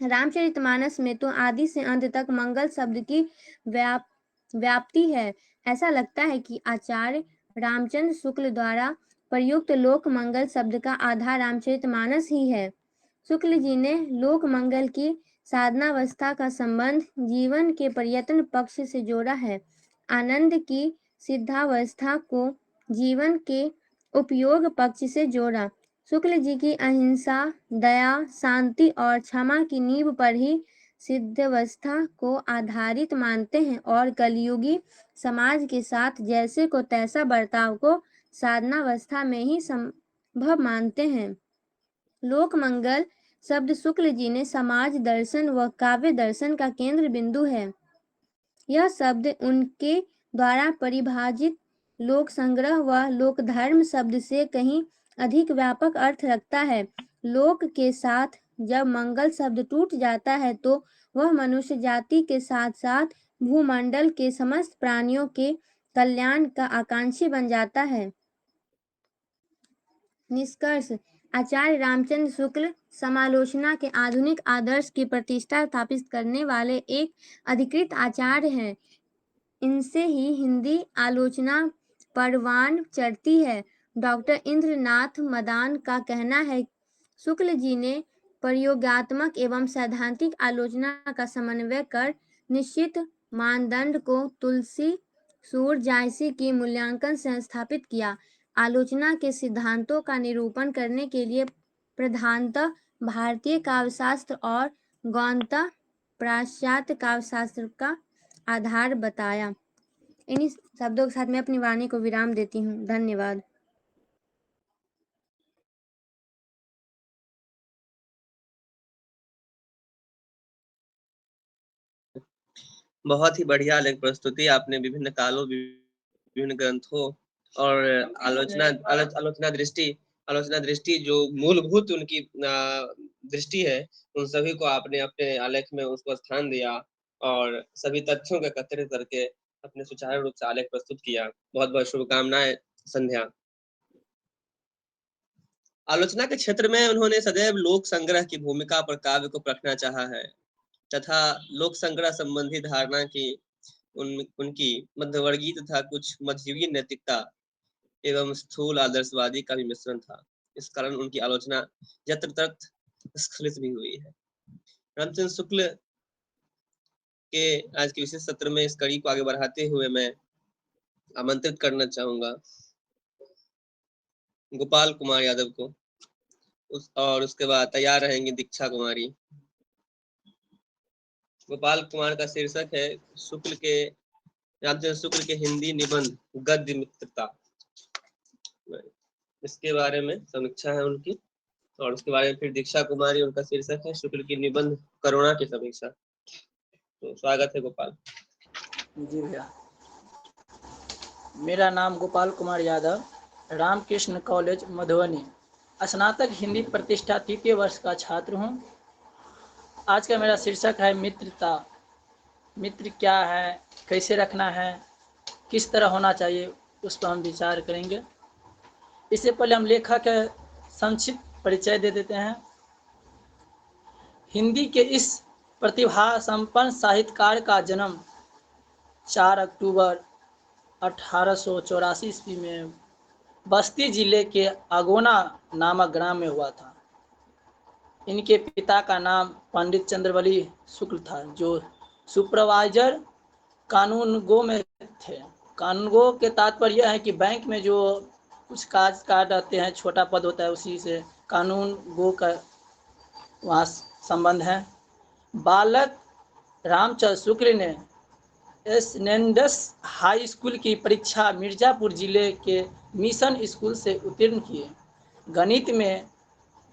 रामचरितमानस में तो आदि से अंत तक मंगल शब्द की व्याप्ति है। ऐसा लगता है कि आचार्य रामचंद्र शुक्ल द्वारा प्रयुक्त लोक मंगल शब्द का आधार रामचरितमानस ही है। शुक्ल जी ने लोक मंगल की साधनावस्था का संबंध जीवन के प्रयत्न पक्ष से जोड़ा है। आनंद की सिद्धावस्था को जीवन के उपयोग पक्ष से जोड़ा। शुक्ल जी की अहिंसा, दया, शांति और क्षमा की नींव पर ही सिद्धावस्था को आधारित मानते हैं और कलयुगी समाज के साथ जैसे को तैसा बर्ताव को साधनावस्था में ही संभव मानते हैं। लोक मंगल शब्द शुक्ल जी ने समाज दर्शन व काव्य दर्शन का केंद्र बिंदु है। यह शब्द उनके द्वारा परिभाषित लोक संग्रह व लोक धर्म शब्द से कहीं अधिक व्यापक अर्थ रखता है। लोक के साथ जब मंगल शब्द टूट जाता है तो वह मनुष्य जाति के साथ साथ भूमंडल के समस्त प्राणियों के कल्याण का आकांक्षी बन जाता है। निष्कर्ष: आचार्य रामचंद्र शुक्ल समालोचना के आधुनिक आदर्श की प्रतिष्ठा स्थापित करने वाले एक अधिकृत आचार्य हैं। इनसे ही हिंदी आलोचना परवान चढ़ती है। डॉक्टर इंद्रनाथ मदान का कहना है, शुक्ल जी ने प्रयोगात्मक एवं सैद्धांतिक आलोचना का समन्वय कर निश्चित मानदंड को तुलसी सूर जायसी की मूल्यांकन से स्थापित किया। आलोचना के सिद्धांतों का निरूपण करने के लिए प्रधानतः भारतीय काव्यशास्त्र और गौणतः पाश्चात्य काव्यशास्त्र का आधार बताया। इन्हीं शब्दों के साथ मैं अपनी वाणी को विराम देती हूँ। धन्यवाद। बहुत ही बढ़िया लेख प्रस्तुति आपने विभिन्न कालों, विभिन्न ग्रंथों और आलोचना दृष्टि जो मूलभूत उनकी दृष्टि है, उन सभी को आपने अपने आलेख में उसको स्थान दिया और सभी तथ्यों को एकत्रित करके अपने सुचारू रूप से आलेख प्रस्तुत किया। बहुत बहुत शुभकामनाएं संध्या। आलोचना के क्षेत्र में उन्होंने सदैव लोक संग्रह की भूमिका पर काव्य को परखना चाहा है तथा लोक संग्रह संबंधी धारणा की उनकी मध्यवर्गीय तथा कुछ मध्ययुगीय नैतिकता एवं स्थूल आदर्शवादी का भी मिश्रण था। इस कारण उनकी आलोचना यत्र तत्र स्खलित भी हुई है। रामचंद्र शुक्ल के आज के विशेष सत्र में इस कड़ी को आगे बढ़ाते हुए मैं आमंत्रित करना चाहूंगा गोपाल कुमार यादव को, और उसके बाद तैयार रहेंगे दीक्षा कुमारी। गोपाल कुमार का शीर्षक है रामचंद्र शुक्ल के हिंदी निबंध गद्य मित्रता। इसके बारे में समीक्षा है उनकी, और उसके बारे में फिर दीक्षा कुमारी, उनका शीर्षक है शुक्ल की निबंध करुणा की समीक्षा। तो स्वागत है गोपाल जी भैया। मेरा नाम गोपाल कुमार यादव, रामकृष्ण कॉलेज मधुबनी, स्नातक हिंदी प्रतिष्ठा तृतीय वर्ष का छात्र हूँ। आज का मेरा शीर्षक है मित्रता। मित्र क्या है, कैसे रखना है, किस तरह होना चाहिए, उस पर हम विचार करेंगे। इससे पहले हम लेखक का संक्षिप्त परिचय दे देते हैं। हिंदी के इस प्रतिभा संपन्न साहित्यकार का जन्म 4 अक्टूबर 1884 ईस्वी में बस्ती जिले के अगोना नामक ग्राम में हुआ था। इनके पिता का नाम पंडित चंद्रवली शुक्ल था, जो सुपरवाइजर कानूनगो में थे। कानूनगो के तात्पर्य है कि बैंक में जो कुछ काज रहते हैं, छोटा पद होता है, उसी से कानूनगो का वहाँ संबंध है। बालक रामचंद्र शुक्ल ने एसनेंडस हाई स्कूल की परीक्षा मिर्जापुर जिले के मिशन स्कूल से उत्तीर्ण किए। गणित में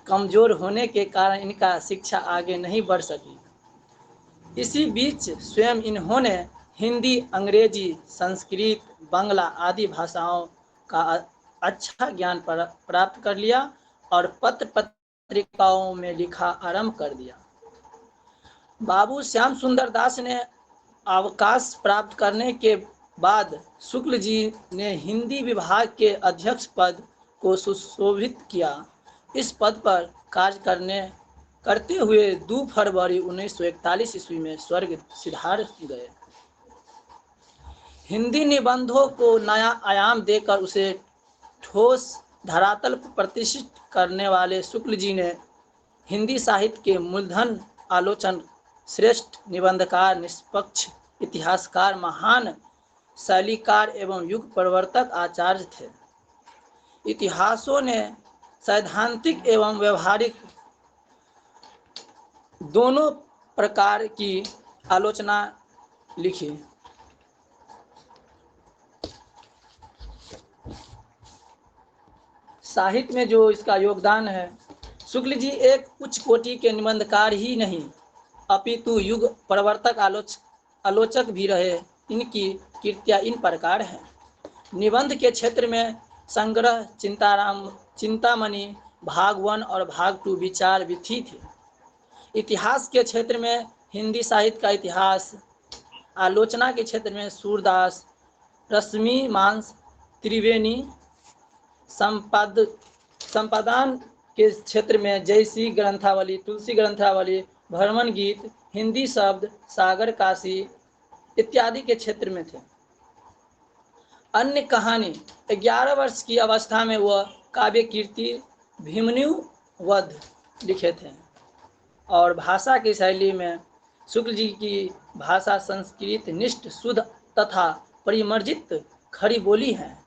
कमजोर होने के कारण इनका शिक्षा आगे नहीं बढ़ सकी। इसी बीच स्वयं इन्होंने हिंदी, अंग्रेजी, संस्कृत, बांग्ला आदि भाषाओं का अच्छा ज्ञान प्राप्त कर लिया और पत्र पत्रिकाओं में लिखा आरंभ कर दिया। बाबू श्याम सुंदर दास ने अवकाश प्राप्त करने के बाद शुक्ल जी ने हिंदी विभाग के अध्यक्ष पद को सुशोभित किया। इस पद पर कार्य करते हुए 2 फरवरी 1941 ईस्वी में स्वर्ग सिधार गए। हिंदी निबंधों को नया आयाम देकर उसे ठोस धरातल पर प्रतिष्ठित करने वाले शुक्ल जी ने हिंदी साहित्य के मूलधन आलोचन, श्रेष्ठ निबंधकार, निष्पक्ष इतिहासकार, महान शैलीकार एवं युग प्रवर्तक आचार्य थे। इतिहासों ने सैद्धांतिक एवं व्यवहारिक दोनों प्रकार की आलोचना लिखी। साहित्य में जो इसका योगदान है, शुक्ल जी एक उच्च कोटि के निबंधकार ही नहीं अपितु युग प्रवर्तक आलोचक भी रहे। इनकी कृतियाँ इन प्रकार हैं। निबंध के क्षेत्र में संग्रह चिंतामणि भाग 1 और भाग 2 विचार विथी थे। इतिहास के क्षेत्र में हिंदी साहित्य का इतिहास, आलोचना के क्षेत्र में सूरदास, रश्मि मांस त्रिवेणी, संपादन के क्षेत्र में जयसी ग्रंथावली, तुलसी ग्रंथावली, भ्रमण गीत, हिंदी शब्द, सागर काशी इत्यादि के क्षेत्र में थे। अन्य कहानी 11 वर्ष की अवस्था में वह काव्य कीर्ति भीमन्यु वध लिखे थे। और भाषा की शैली में शुक्ल जी की भाषा संस्कृत निष्ठ शुद्ध तथा परिमर्जित खड़ी बोली है।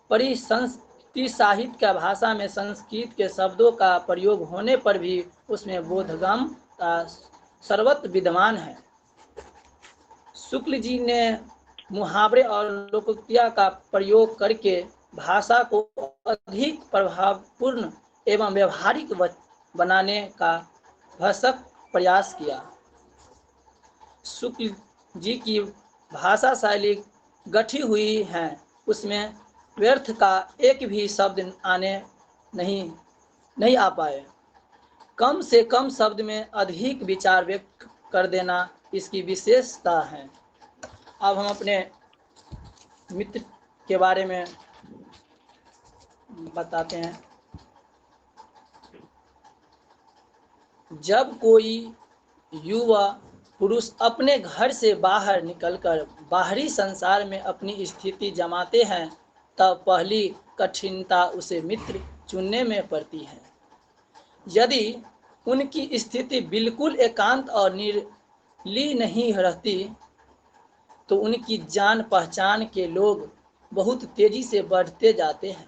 परिसंस्कृति साहित्य का भाषा में संस्कृत के शब्दों का प्रयोग होने पर भी उसमें बोधगम का सर्वत्र विद्यमान है। शुक्ल जी ने मुहावरे और लोकोक्तियाँ का प्रयोग करके भाषा को अधिक प्रभावपूर्ण एवं व्यवहारिक बनाने का भरसक प्रयास किया। शुक्ल जी की भाषा शैली गठी हुई है, उसमें व्यर्थ का एक भी शब्द नहीं आ पाए। कम से कम शब्द में अधिक विचार व्यक्त कर देना इसकी विशेषता है। अब हम अपने मित्र के बारे में बताते हैं। जब कोई युवा पुरुष अपने घर से बाहर निकलकर बाहरी संसार में अपनी स्थिति जमाते हैं, तब पहली कठिनता उसे मित्र चुनने में पड़ती है। यदि उनकी स्थिति बिल्कुल एकांत और निर्ली नहीं रहती, तो उनकी जान पहचान के लोग बहुत तेजी से बढ़ते जाते हैं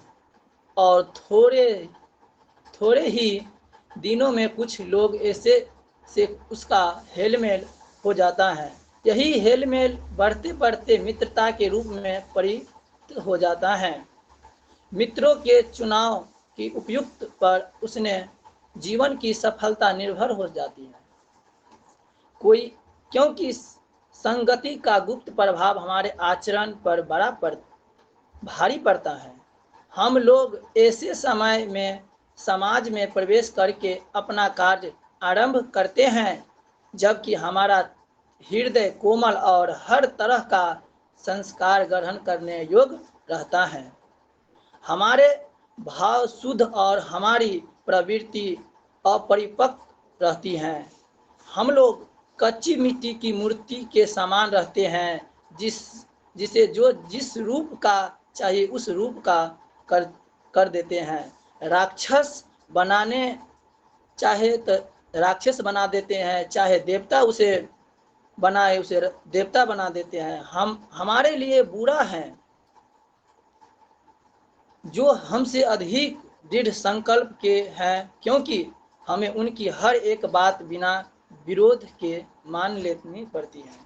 और थोड़े ही दिनों में कुछ लोग ऐसे से उसका हेलमेल हो जाता है। यही हेलमेल बढ़ते बढ़ते मित्रता के रूप में परिणत हो जाता है। मित्रों के चुनाव की उपयुक्त पर उसने जीवन की सफलता निर्भर हो जाती है। क्योंकि संगति का गुप्त प्रभाव हमारे आचरण पर भारी पड़ता है। हम लोग ऐसे समय में समाज में प्रवेश करके अपना कार्य आरंभ करते हैं जबकि हमारा हृदय कोमल और हर तरह का संस्कार ग्रहण करने योग्य रहता है। हमारे भाव शुद्ध और हमारी प्रवृत्ति अपरिपक्व रहती हैं। हम लोग कच्ची मिट्टी की मूर्ति के समान रहते हैं, जिसे जिस रूप का चाहिए उस रूप का कर देते हैं। राक्षस चाहे तो राक्षस बना देते हैं, चाहे देवता उसे बनाए उसे देवता बना देते हैं। हमारे लिए बुरा है जो हमसे अधिक दृढ़ संकल्प के हैं, क्योंकि हमें उनकी हर एक बात बिना विरोध के मान लेनी पड़ती है।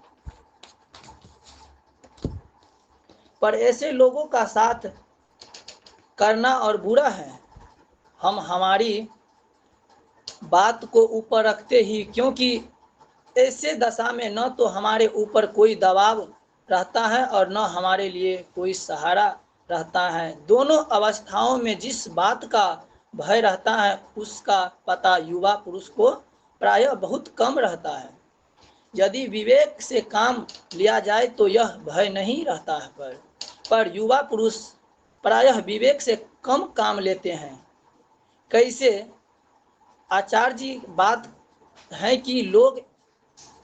पर ऐसे लोगों का साथ करना और बुरा है। हम हमारी बात को ऊपर रखते ही, क्योंकि ऐसे दशा में न तो हमारे ऊपर कोई दबाव रहता है और न हमारे लिए कोई सहारा रहता है। दोनों अवस्थाओं में जिस बात का भय रहता है उसका पता युवा पुरुष को प्रायः बहुत कम रहता है। यदि विवेक से काम लिया जाए तो यह भय नहीं रहता है, पर युवा पुरुष प्रायः विवेक से कम काम लेते हैं। कैसे? आचार्य जी बात है कि लोग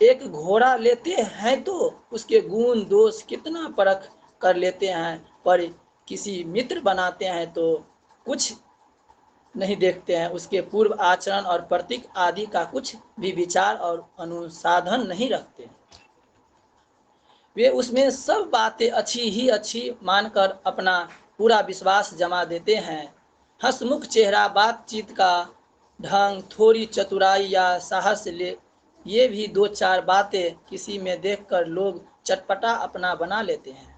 एक घोड़ा लेते हैं तो उसके गुण दोष कितना परख कर लेते हैं, पर किसी मित्र बनाते हैं तो कुछ नहीं देखते हैं, उसके पूर्व आचरण और प्रतीक आदि का कुछ भी विचार और अनुसाधन नहीं रखते। वे उसमें सब बातें अच्छी ही अच्छी मानकर अपना पूरा विश्वास जमा देते हैं। हंसमुख चेहरा, बातचीत का ढंग, थोड़ी चतुराई या साहस ले, ये भी दो चार बातें किसी में देखकर लोग चटपटा अपना बना लेते हैं।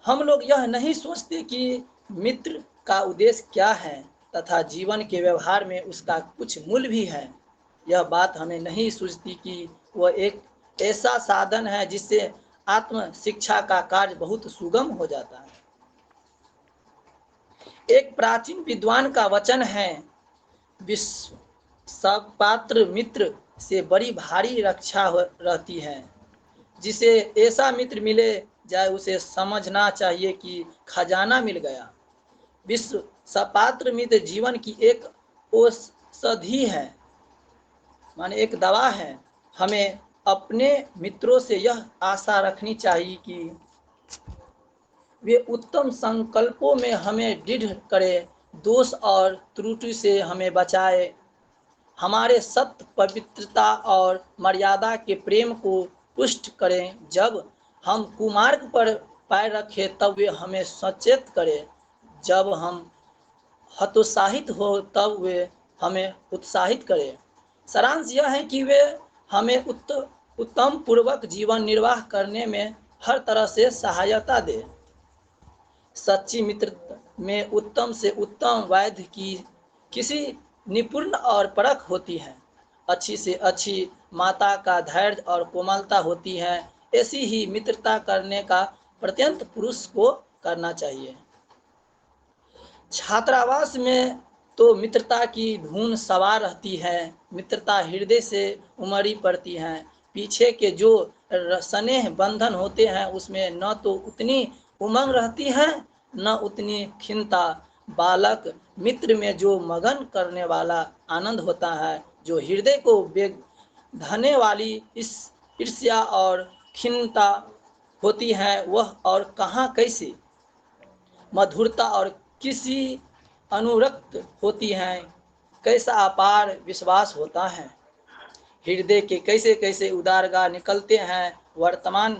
हम लोग यह नहीं सोचते कि मित्र का उद्देश्य क्या है तथा जीवन के व्यवहार में उसका कुछ मूल्य भी है। यह बात हमें नहीं सूझती कि वह एक ऐसा साधन है जिससे आत्म शिक्षा का कार्य बहुत सुगम हो जाता है। एक प्राचीन विद्वान का वचन है, विश्व सब पात्र मित्र से बड़ी भारी रक्षा रहती है। जिसे ऐसा मित्र मिले जाए उसे समझना चाहिए कि खजाना मिल गया। विश्व सपात्र मित्र जीवन की एक औषधि है, माने एक दवा है। हमें अपने मित्रों से यह आशा रखनी चाहिए कि वे उत्तम संकल्पों में हमें दृढ़ करें, दोष और त्रुटि से हमें बचाए, हमारे सत्य, पवित्रता और मर्यादा के प्रेम को पुष्ट करें। जब हम कुमार्ग पर पैर रखें तब वे हमें सचेत करें, जब हम हतोत्साहित हो तब वे हमें उत्साहित करें। सारांश यह है कि वे हमें उत्तम पूर्वक जीवन निर्वाह करने में हर तरह से सहायता दें। सच्ची मित्रता में उत्तम से उत्तम वैद्य की किसी निपुण और परख होती है। अच्छी से अच्छी माता का धैर्य और कोमलता होती है। ऐसी ही मित्रता करने का प्रत्यंत पुरुष को करना चाहिए। छात्रावास में तो मित्रता की धुन सवार रहती है। मित्रता हृदय से उमड़ी पड़ती है। पीछे के जो स्नेह बंधन होते हैं उसमें न तो उतनी उमंग रहती है न उतनी खिन्नता। बालक मित्र में जो मगन करने वाला आनंद होता है, जो हृदय को बेधने वाली इस ईर्ष्या और खिन्नता होती है, वह और कहाँ कैसी मधुरता और किसी अनुरक्त होती है। कैसा अपार विश्वास होता है। हृदय के कैसे कैसे उद्गार निकलते हैं। वर्तमान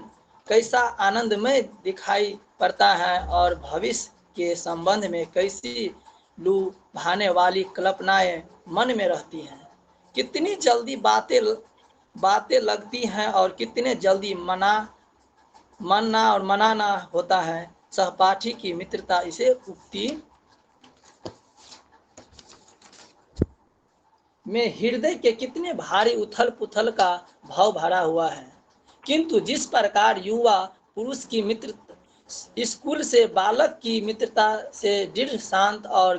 कैसा आनंदमय दिखाई पड़ता है और भविष्य के संबंध में कैसी लुभाने वाली कल्पनाएं मन में रहती हैं। कितनी जल्दी बातें लगती हैं और कितने जल्दी मानना और मनाना होता है। सहपाठी की मित्रता इसे उक्ति में हृदय के कितने भारी उथल पुथल का भाव भरा हुआ है। किंतु जिस प्रकार युवा पुरुष की मित्र स्कूल से बालक की मित्रता से दृढ़, शांत और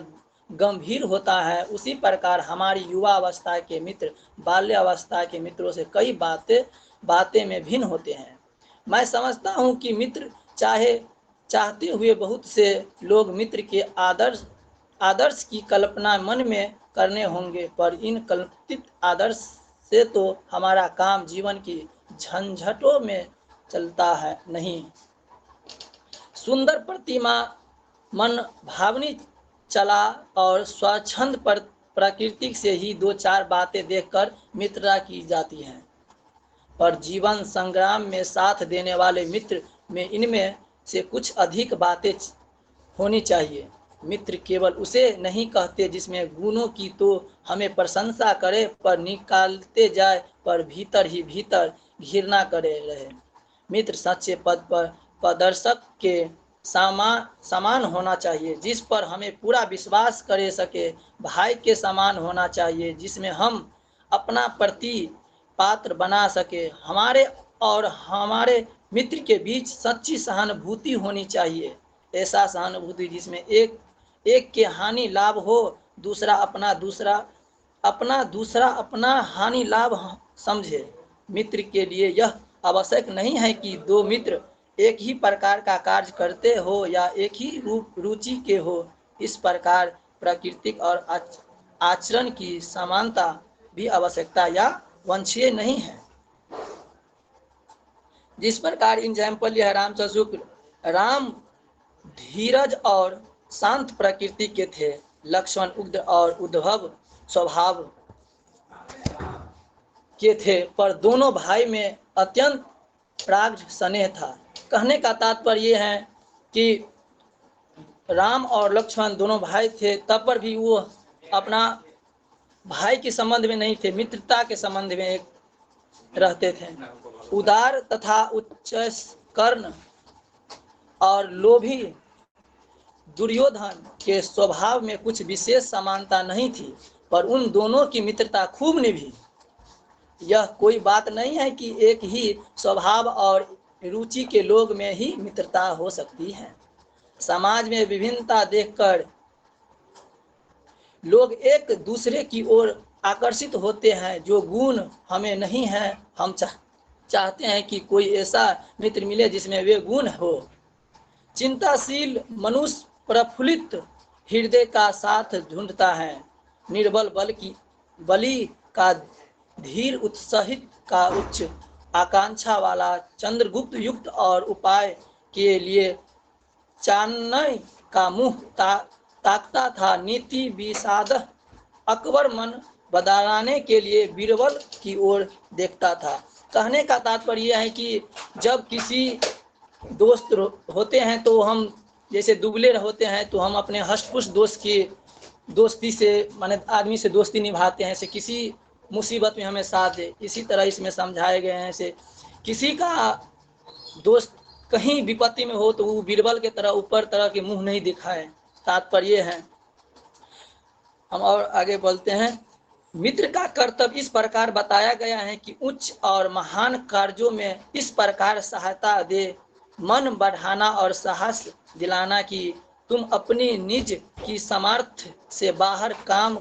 गंभीर होता है, उसी प्रकार हमारी युवा अवस्था के मित्र बाल्य अवस्था के मित्रों से कई बातें में भिन्न होते हैं। मैं समझता हूँ कि मित्र चाहते हुए बहुत से लोग मित्र के आदर्श की कल्पना मन में करने होंगे, पर इन कल्पित आदर्श से तो हमारा काम जीवन की झंझटों में चलता है नहीं। सुंदर प्रतिमा, मन भावनी चला और स्वच्छंद प्रकृति से ही दो चार बातें देखकर मित्रता की जाती है, पर जीवन संग्राम में साथ देने वाले मित्र में इनमें से कुछ अधिक बातें होनी चाहिए। मित्र केवल उसे नहीं कहते जिसमें गुणों की तो हमें प्रशंसा करे, पर निकालते जाए पर भीतर ही भीतर घृणा करे रहे। मित्र सच्चे पद पर प्रदर्शक के समान होना चाहिए, जिस पर हमें पूरा विश्वास करे सके। भाई के समान होना चाहिए, जिसमें हम अपना प्रति पात्र बना सके। हमारे और हमारे मित्र के बीच सच्ची सहानुभूति होनी चाहिए। ऐसा सहानुभूति जिसमें एक के हानि लाभ हो, दूसरा अपना हानि लाभ समझे। मित्र के लिए यह आवश्यक नहीं है कि दो मित्र एक ही प्रकार का कार्य करते हो या एक ही रुचि के हो। इस प्रकार प्राकृतिक और आचरण की समानता भी आवश्यकता या वांछनीय नहीं है। जिस प्रकार एग्जाम्पल यह रामचंद्र शुक्ल राम धीरज और शांत प्रकृति के थे, लक्ष्मण उग्र और उद्धव स्वभाव के थे, पर दोनों भाई में अत्यंत प्राग स्नेह था। कहने का तात्पर्य यह है कि राम और लक्ष्मण दोनों भाई थे, तब पर भी वो अपना भाई के संबंध में नहीं थे, मित्रता के संबंध में एक रहते थे। उदार तथा उच्च कर्ण और लोभी दुर्योधन के स्वभाव में कुछ विशेष समानता नहीं थी, पर उन दोनों की मित्रता खूब निभी। यह कोई बात नहीं है कि एक ही स्वभाव और रुचि के लोग में ही मित्रता हो सकती है। समाज में विभिन्नता देखकर लोग एक दूसरे की ओर आकर्षित होते हैं। जो गुण हमें नहीं है, हम चाहते हैं कि कोई ऐसा मित्र मिले जिसमें वे गुण हो। चिंताशील मनुष्य प्रफुल्लित हृदय का साथ ढूंढता है, निर्बल बलि का धीर उत्साहित का उच्च आकांक्षा वाला चंद्रगुप्त युक्त और उपाय के लिए चाणक्य का मुंह ताकता था। नीति विषाद अकबर मन बदलाने के लिए बीरबल की ओर देखता था। कहने का तात्पर्य यह है कि जब किसी दोस्त होते हैं तो हम जैसे दुबले होते हैं तो हम अपने हष्टपुष्ट दोस्ती से माने आदमी से दोस्ती निभाते हैं, से किसी मुसीबत में हमें साथ दे। इसी तरह इसमें समझाए गए हैं, से किसी का दोस्त कहीं विपत्ति में हो तो वो बीरबल के तरह ऊपर तरह के मुंह नहीं दिखाए। तात्पर्य है। हम और आगे बोलते हैं। मित्र का कर्तव्य इस प्रकार बताया गया है कि उच्च और महान कार्यों में इस प्रकार सहायता दे, मन बढ़ाना और साहस दिलाना कि तुम अपनी निज की सामर्थ्य से बाहर काम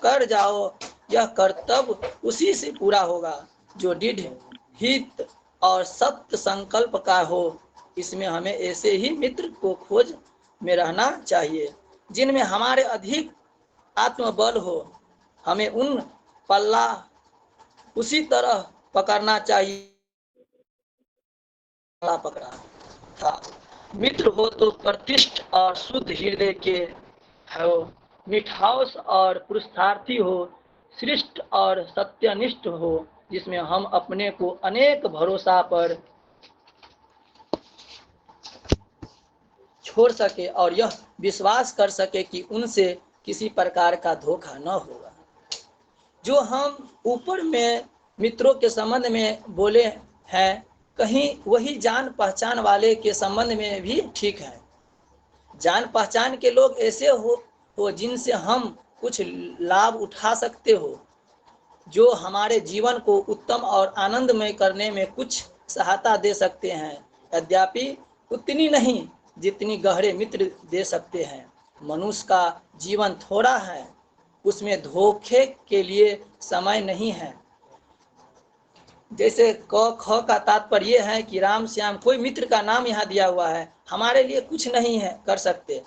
कर जाओ। यह कर्तव्य उसी से पूरा होगा जो दृढ़ हित और सत्य संकल्प का हो। इसमें हमें ऐसे ही मित्र को खोज में रहना चाहिए जिनमें हमारे अधिक आत्मबल हो। हमें उन पल्ला उसी तरह पकड़ना चाहिए पकड़ा था। मित्र हो तो प्रतिष्ठ और शुद्ध हृदय के हो, मिठास और पुरुषार्थी हो, श्रेष्ठ और सत्यनिष्ठ हो, जिसमें हम अपने को अनेक भरोसा पर छोड़ सके और यह विश्वास कर सके कि उनसे किसी प्रकार का धोखा न होगा। जो हम ऊपर में मित्रों के संबंध में बोले हैं, कहीं वही जान पहचान वाले के संबंध में भी ठीक है। जान पहचान के लोग ऐसे हो जिनसे हम कुछ लाभ उठा सकते हो, जो हमारे जीवन को उत्तम और आनंदमय करने में कुछ सहायता दे सकते हैं, यद्यपि उतनी नहीं जितनी गहरे मित्र दे सकते हैं। मनुष्य का जीवन थोड़ा है, उसमें धोखे के लिए समय नहीं है। जैसे क ख का तात्पर्य है कि राम श्याम, कोई मित्र का नाम यहाँ दिया हुआ है, हमारे लिए कुछ नहीं है कर सकते।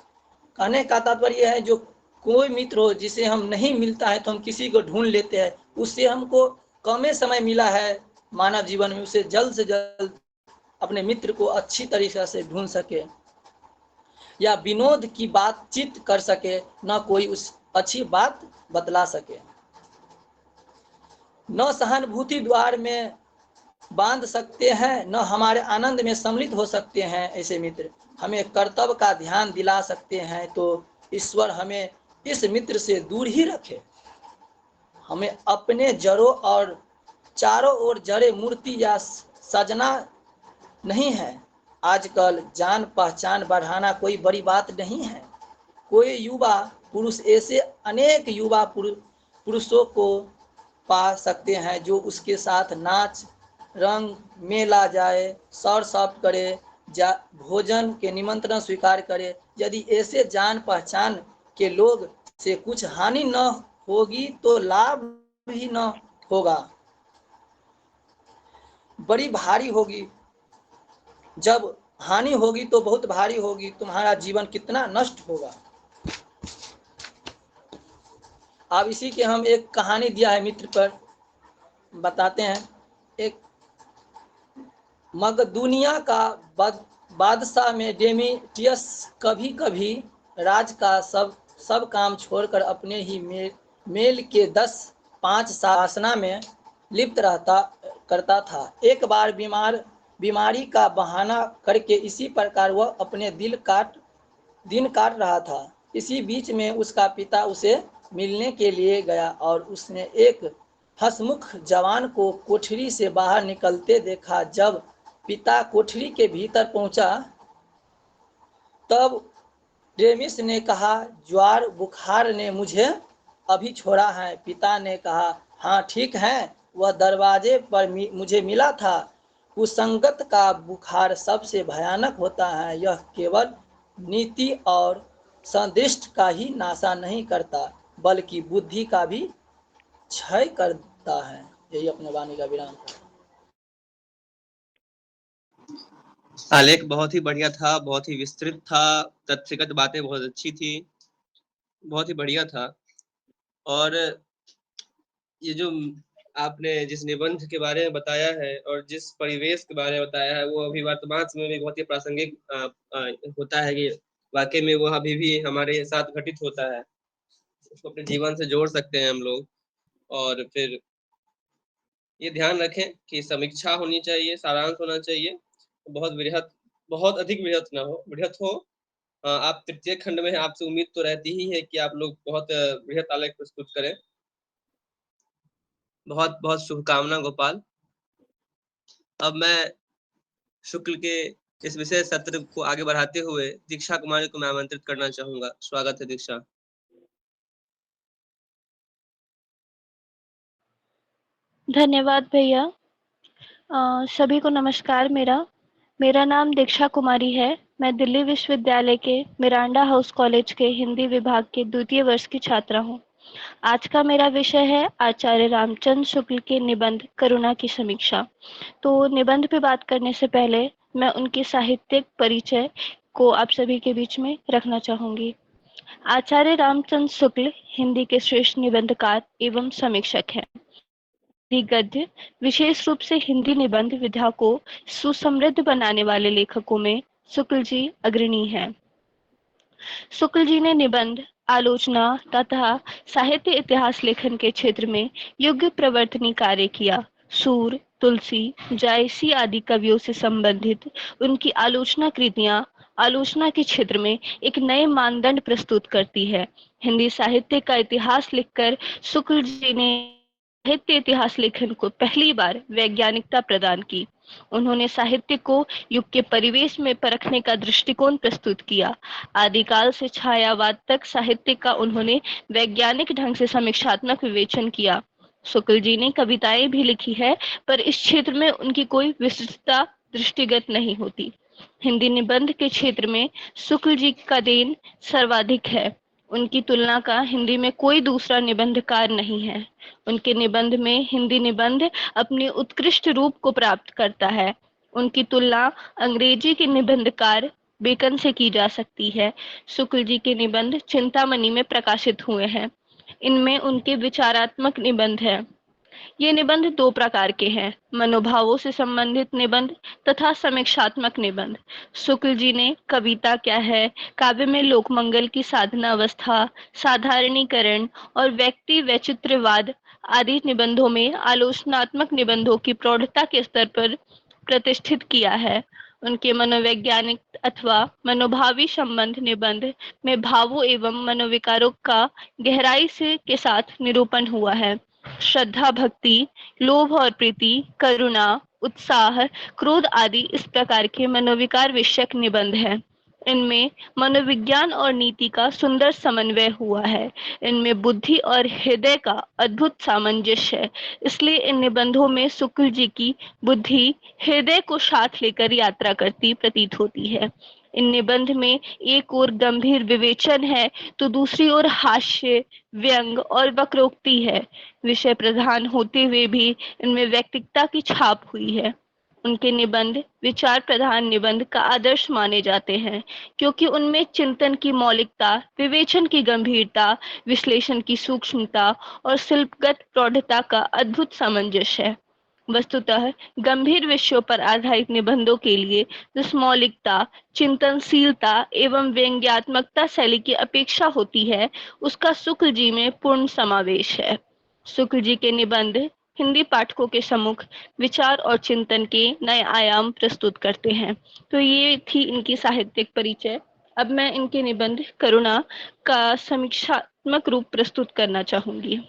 कहने का तात्पर्य है जो कोई मित्र हो जिसे हम नहीं मिलता है तो हम किसी को ढूंढ लेते हैं, उससे हमको कमे समय मिला है मानव जीवन में, उसे जल्द से जल्द अपने मित्र को अच्छी तरीके से ढूंढ सके या विनोद की बातचीत कर सके, न कोई उस अच्छी बात बतला सके, न सहानुभूति द्वार में बांध सकते हैं, न हमारे आनंद में सम्मिलित हो सकते हैं। ऐसे मित्र हमें कर्तव्य का ध्यान दिला सकते हैं, तो ईश्वर हमें इस मित्र से दूर ही रखे। हमें अपने जड़ों और चारों ओर जड़े मूर्ति या सजना नहीं है। आजकल जान पहचान बढ़ाना कोई बड़ी बात नहीं है। कोई युवा पुरुष ऐसे अनेक युवा पुरुषों को पा सकते हैं जो उसके साथ नाच रंग में ला जाए, सौर सॉफ्ट करे, भोजन के निमंत्रण स्वीकार करे। यदि ऐसे जान पहचान के लोग से कुछ हानि न होगी तो लाभ भी न होगा, बड़ी भारी होगी। जब हानि होगी तो बहुत भारी होगी, तुम्हारा जीवन कितना नष्ट होगा। अब इसी के हम एक कहानी दिया है मित्र पर, बताते हैं। एक मकदूनिया का बादशाह में डेमेट्रियस कभी कभी राज का सब काम छोड़कर अपने ही मेल के 10-5 शासना में लिप्त करता था। एक बार बीमारी का बहाना करके इसी प्रकार वह अपने दिल काट दिन काट रहा था। इसी बीच में उसका पिता उसे मिलने के लिए गया और उसने एक हंसमुख जवान को कोठरी से बाहर निकलते देखा। जब पिता कोठरी के भीतर पहुंचा तब रेमिस ने कहा, ज्वार बुखार ने मुझे अभी छोड़ा है। पिता ने कहा, हाँ ठीक है, वह दरवाजे पर मुझे मिला था। कुसंगत का बुखार सबसे भयानक होता है, यह केवल नीति और संदिष्ट का ही नाशा नहीं करता बल्कि बुद्धि का भी क्षय करता है। यही अपने वाणी का विराम है। आलेख बहुत ही बढ़िया था, बहुत ही विस्तृत था, तथ्यगत बातें बहुत अच्छी थी, बहुत ही बढ़िया था। और ये जो आपने जिस निबंध के बारे में बताया है और जिस परिवेश के बारे में बताया है, वो अभी वर्तमान समय में बहुत ही प्रासंगिक होता है कि वाकई में वो अभी भी हमारे साथ घटित होता है। उसको अपने जीवन से जोड़ सकते हैं हम लोग। और फिर ये ध्यान रखें कि समीक्षा होनी चाहिए, सारांश होना चाहिए, बहुत अधिक बृहत ना हो, बृहत हो। आप तृतीय खंड में आपसे उम्मीद तो रहती ही है कि आप लोग बहुत बृहत आलेख प्रस्तुत करें। बहुत बहुत शुभकामना गोपाल। अब मैं शुक्ल के इस विशेष सत्र को आगे बढ़ाते हुए दीक्षा कुमारी को मैं आमंत्रित करना चाहूंगा। स्वागत है दीक्षा। धन्यवाद भैया। सभी को नमस्कार। मेरा नाम दीक्षा कुमारी है। मैं दिल्ली विश्वविद्यालय के मिरांडा हाउस कॉलेज के हिंदी विभाग के द्वितीय वर्ष की छात्रा हूँ। आज का मेरा विषय है आचार्य रामचंद्र शुक्ल के निबंध करुणा की समीक्षा। तो निबंध पे बात करने से पहले मैं उनके साहित्यिक परिचय को आप सभी के बीच में रखना चाहूंगी। आचार्य रामचंद्र शुक्ल हिंदी के श्रेष्ठ निबंधकार एवं समीक्षक हैं। गद्य विशेष रूप से हिंदी निबंध विधा को सुसमृद्ध बनाने वाले लेखकों में शुक्ल जी अग्रणी हैं। शुक्ल जी ने निबंध, आलोचना तथा साहित्य इतिहास लेखन के क्षेत्र में युग प्रवर्तनी कार्य किया। सूर, तुलसी, जायसी आदि कवियों से संबंधित उनकी आलोचना कृतियां आलोचना के क्षेत्र में एक नए मानदंड प्रस्तुत करती है। हिंदी साहित्य का इतिहास लिखकर शुक्ल जी ने साहित्य इतिहास लेखन को पहली बार वैज्ञानिकता प्रदान की। उन्होंने साहित्य को युग के परिवेश में परखने का दृष्टिकोण प्रस्तुत किया। आदिकाल से छायावाद तक साहित्य का उन्होंने वैज्ञानिक ढंग से समीक्षात्मक विवेचन किया। शुक्ल जी ने कविताएं भी लिखी है, पर इस क्षेत्र में उनकी कोई विशिष्टता दृष्टिगत नहीं होती। हिंदी निबंध के क्षेत्र में शुक्ल जी का देन सर्वाधिक है। उनकी तुलना का हिंदी में कोई दूसरा निबंधकार नहीं है। उनके निबंध में हिंदी निबंध अपने उत्कृष्ट रूप को प्राप्त करता है। उनकी तुलना अंग्रेजी के निबंधकार बेकन से की जा सकती है। शुक्ल जी के निबंध चिंतामणि में प्रकाशित हुए हैं। इनमें उनके विचारात्मक निबंध हैं। ये निबंध दो प्रकार के हैं, मनोभावों से संबंधित निबंध तथा समीक्षात्मक निबंध। शुक्ल जी ने कविता क्या है, काव्य में लोकमंगल की साधना अवस्था, साधारणीकरण और व्यक्ति वैचित्र्यवाद आदि निबंधों में आलोचनात्मक निबंधों की प्रौढ़ता के स्तर पर प्रतिष्ठित किया है। उनके मनोवैज्ञानिक अथवा मनोभावी संबंध निबंध में भावों एवं मनोविकारों का गहराई से के साथ निरूपण हुआ है। श्रद्धा, भक्ति, लोभ और प्रीति, करुणा, उत्साह, क्रोध आदि इस प्रकार के मनोविकार विषयक निबंध हैं। इनमें मनोविज्ञान और नीति का सुंदर समन्वय हुआ है। इनमें बुद्धि और हृदय का अद्भुत सामंजस्य है। इसलिए इन निबंधों में शुक्ल जी की बुद्धि हृदय को साथ लेकर यात्रा करती प्रतीत होती है। इन निबंध में एक ओर गंभीर विवेचन है तो दूसरी ओर हास्य, व्यंग और वक्रोक्ति है। विषय प्रधान होते हुए भी इनमें व्यक्तिकता की छाप हुई है। उनके निबंध विचार प्रधान निबंध का आदर्श माने जाते हैं, क्योंकि उनमें चिंतन की मौलिकता, विवेचन की गंभीरता, विश्लेषण की सूक्ष्मता और शिल्पगत प्रौढ़ता का अद्भुत सामंजस्य है। वस्तुतः गंभीर विषयों पर आधारित निबंधों के लिए जिस मौलिकता, चिंतनशीलता एवं व्यंग्यात्मकता शैली की अपेक्षा होती है, उसका शुक्ल जी में पूर्ण समावेश है। शुक्ल जी के निबंध हिंदी पाठकों के सम्मुख विचार और चिंतन के नए आयाम प्रस्तुत करते हैं। तो ये थी इनकी साहित्यिक परिचय। अब मैं इनके निबंध करुणा का समीक्षात्मक रूप प्रस्तुत करना चाहूंगी।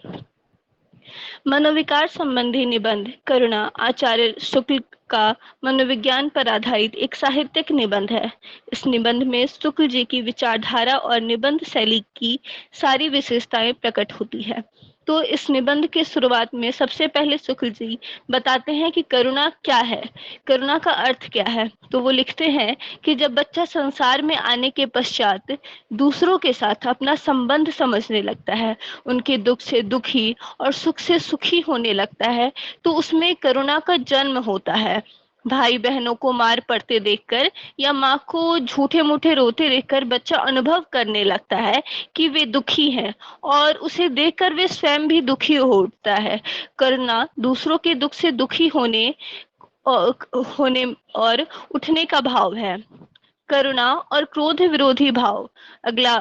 मनोविकार संबंधी निबंध करुणा आचार्य शुक्ल का मनोविज्ञान पर आधारित एक साहित्यिक निबंध है। इस निबंध में शुक्ल जी की विचारधारा और निबंध शैली की सारी विशेषताएं प्रकट होती है। तो इस निबंध के शुरुआत में सबसे पहले शुक्ल जी बताते हैं कि करुणा क्या है, करुणा का अर्थ क्या है। तो वो लिखते हैं कि जब बच्चा संसार में आने के पश्चात दूसरों के साथ अपना संबंध समझने लगता है, उनके दुख से दुखी और सुख से सुखी होने लगता है, तो उसमें करुणा का जन्म होता है। भाई बहनों को मार पड़ते देखकर या माँ को झूठे मूठे रोते देखकर बच्चा अनुभव करने लगता है कि वे दुखी हैं और उसे देखकर वे स्वयं भी दुखी हो उठता है। करुणा दूसरों के दुख से दुखी होने और उठने का भाव है। करुणा और क्रोध विरोधी भाव अगला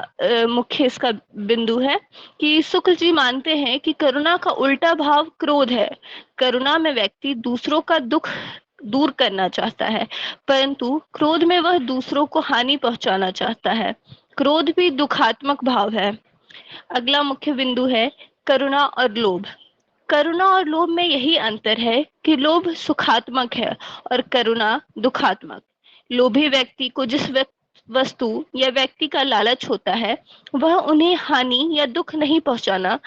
मुख्य इसका बिंदु है कि शुक्ल जी मानते हैं कि करुणा का उल्टा भाव क्रोध है। करुणा में व्यक्ति दूसरों का दुख दूर करना चाहता है, परंतु क्रोध में वह दूसरों को हानि पहुंचाना चाहता है। क्रोध भी दुखात्मक भाव है। अगला मुख्य बिंदु है करुणा और लोभ। करुणा और लोभ में यही अंतर है कि लोभ सुखात्मक है और करुणा दुखात्मक। लोभी व्यक्ति को जिस वस्तु या व्यक्ति का लालच होता है, वह उन्हें हानि या दुख नहीं पहुंचाना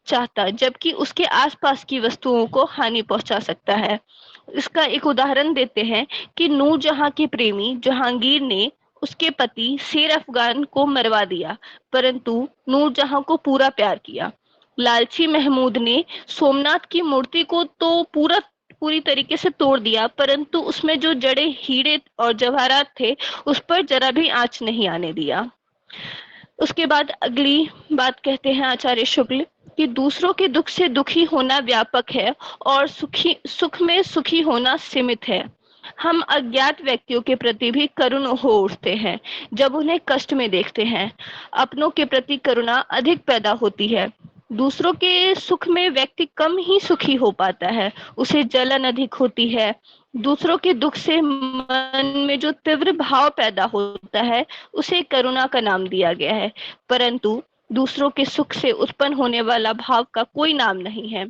चाहता, जबकि उसके आसपास की वस्तुओं को हानि पहुंचा सकता है। इसका एक उदाहरण देते हैं कि नूरजहां के प्रेमी जहांगीर ने उसके पति शेर अफगान को मरवा दिया, परंतु नूरजहां को पूरा प्यार किया। लालची महमूद ने सोमनाथ की मूर्ति को तो पूरी तरीके से तोड़ दिया, परंतु उसमें जो जड़े हीरे और जवाहरात थे उस पर जरा भी आंच नहीं आने दिया। उसके बाद अगली बात कहते हैं आचार्य शुक्ल कि दूसरों के दुख से दुखी होना व्यापक है और सुख में सुखी होना सीमित है। हम अज्ञात व्यक्तियों के प्रति भी करुण हो उठते हैं जब उन्हें कष्ट में देखते हैं। अपनों के प्रति करुणा अधिक पैदा होती है। दूसरों के सुख में व्यक्ति कम ही सुखी हो पाता है, उसे जलन अधिक होती है। दूसरों के दुख से मन में जो तीव्र भाव पैदा होता है उसे करुणा का नाम दिया गया है, परंतु दूसरों के सुख से उत्पन्न होने वाला भाव का कोई नाम नहीं है।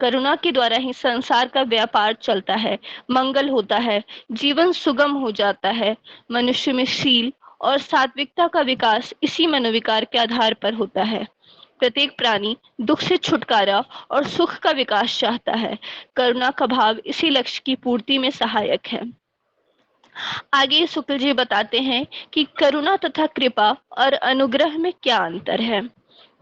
करुणा के द्वारा ही संसार का व्यापार चलता है, मंगल होता है, जीवन सुगम हो जाता है। मनुष्य में शील और सात्विकता का विकास इसी मनोविकार के आधार पर होता है। प्रत्येक प्राणी दुख से छुटकारा और सुख का विकास चाहता है। करुणा का भाव इसी लक्ष्य की पूर्ति में सहायक है। आगे शुक्ल जी बताते हैं कि करुणा तथा कृपा और अनुग्रह में क्या अंतर है।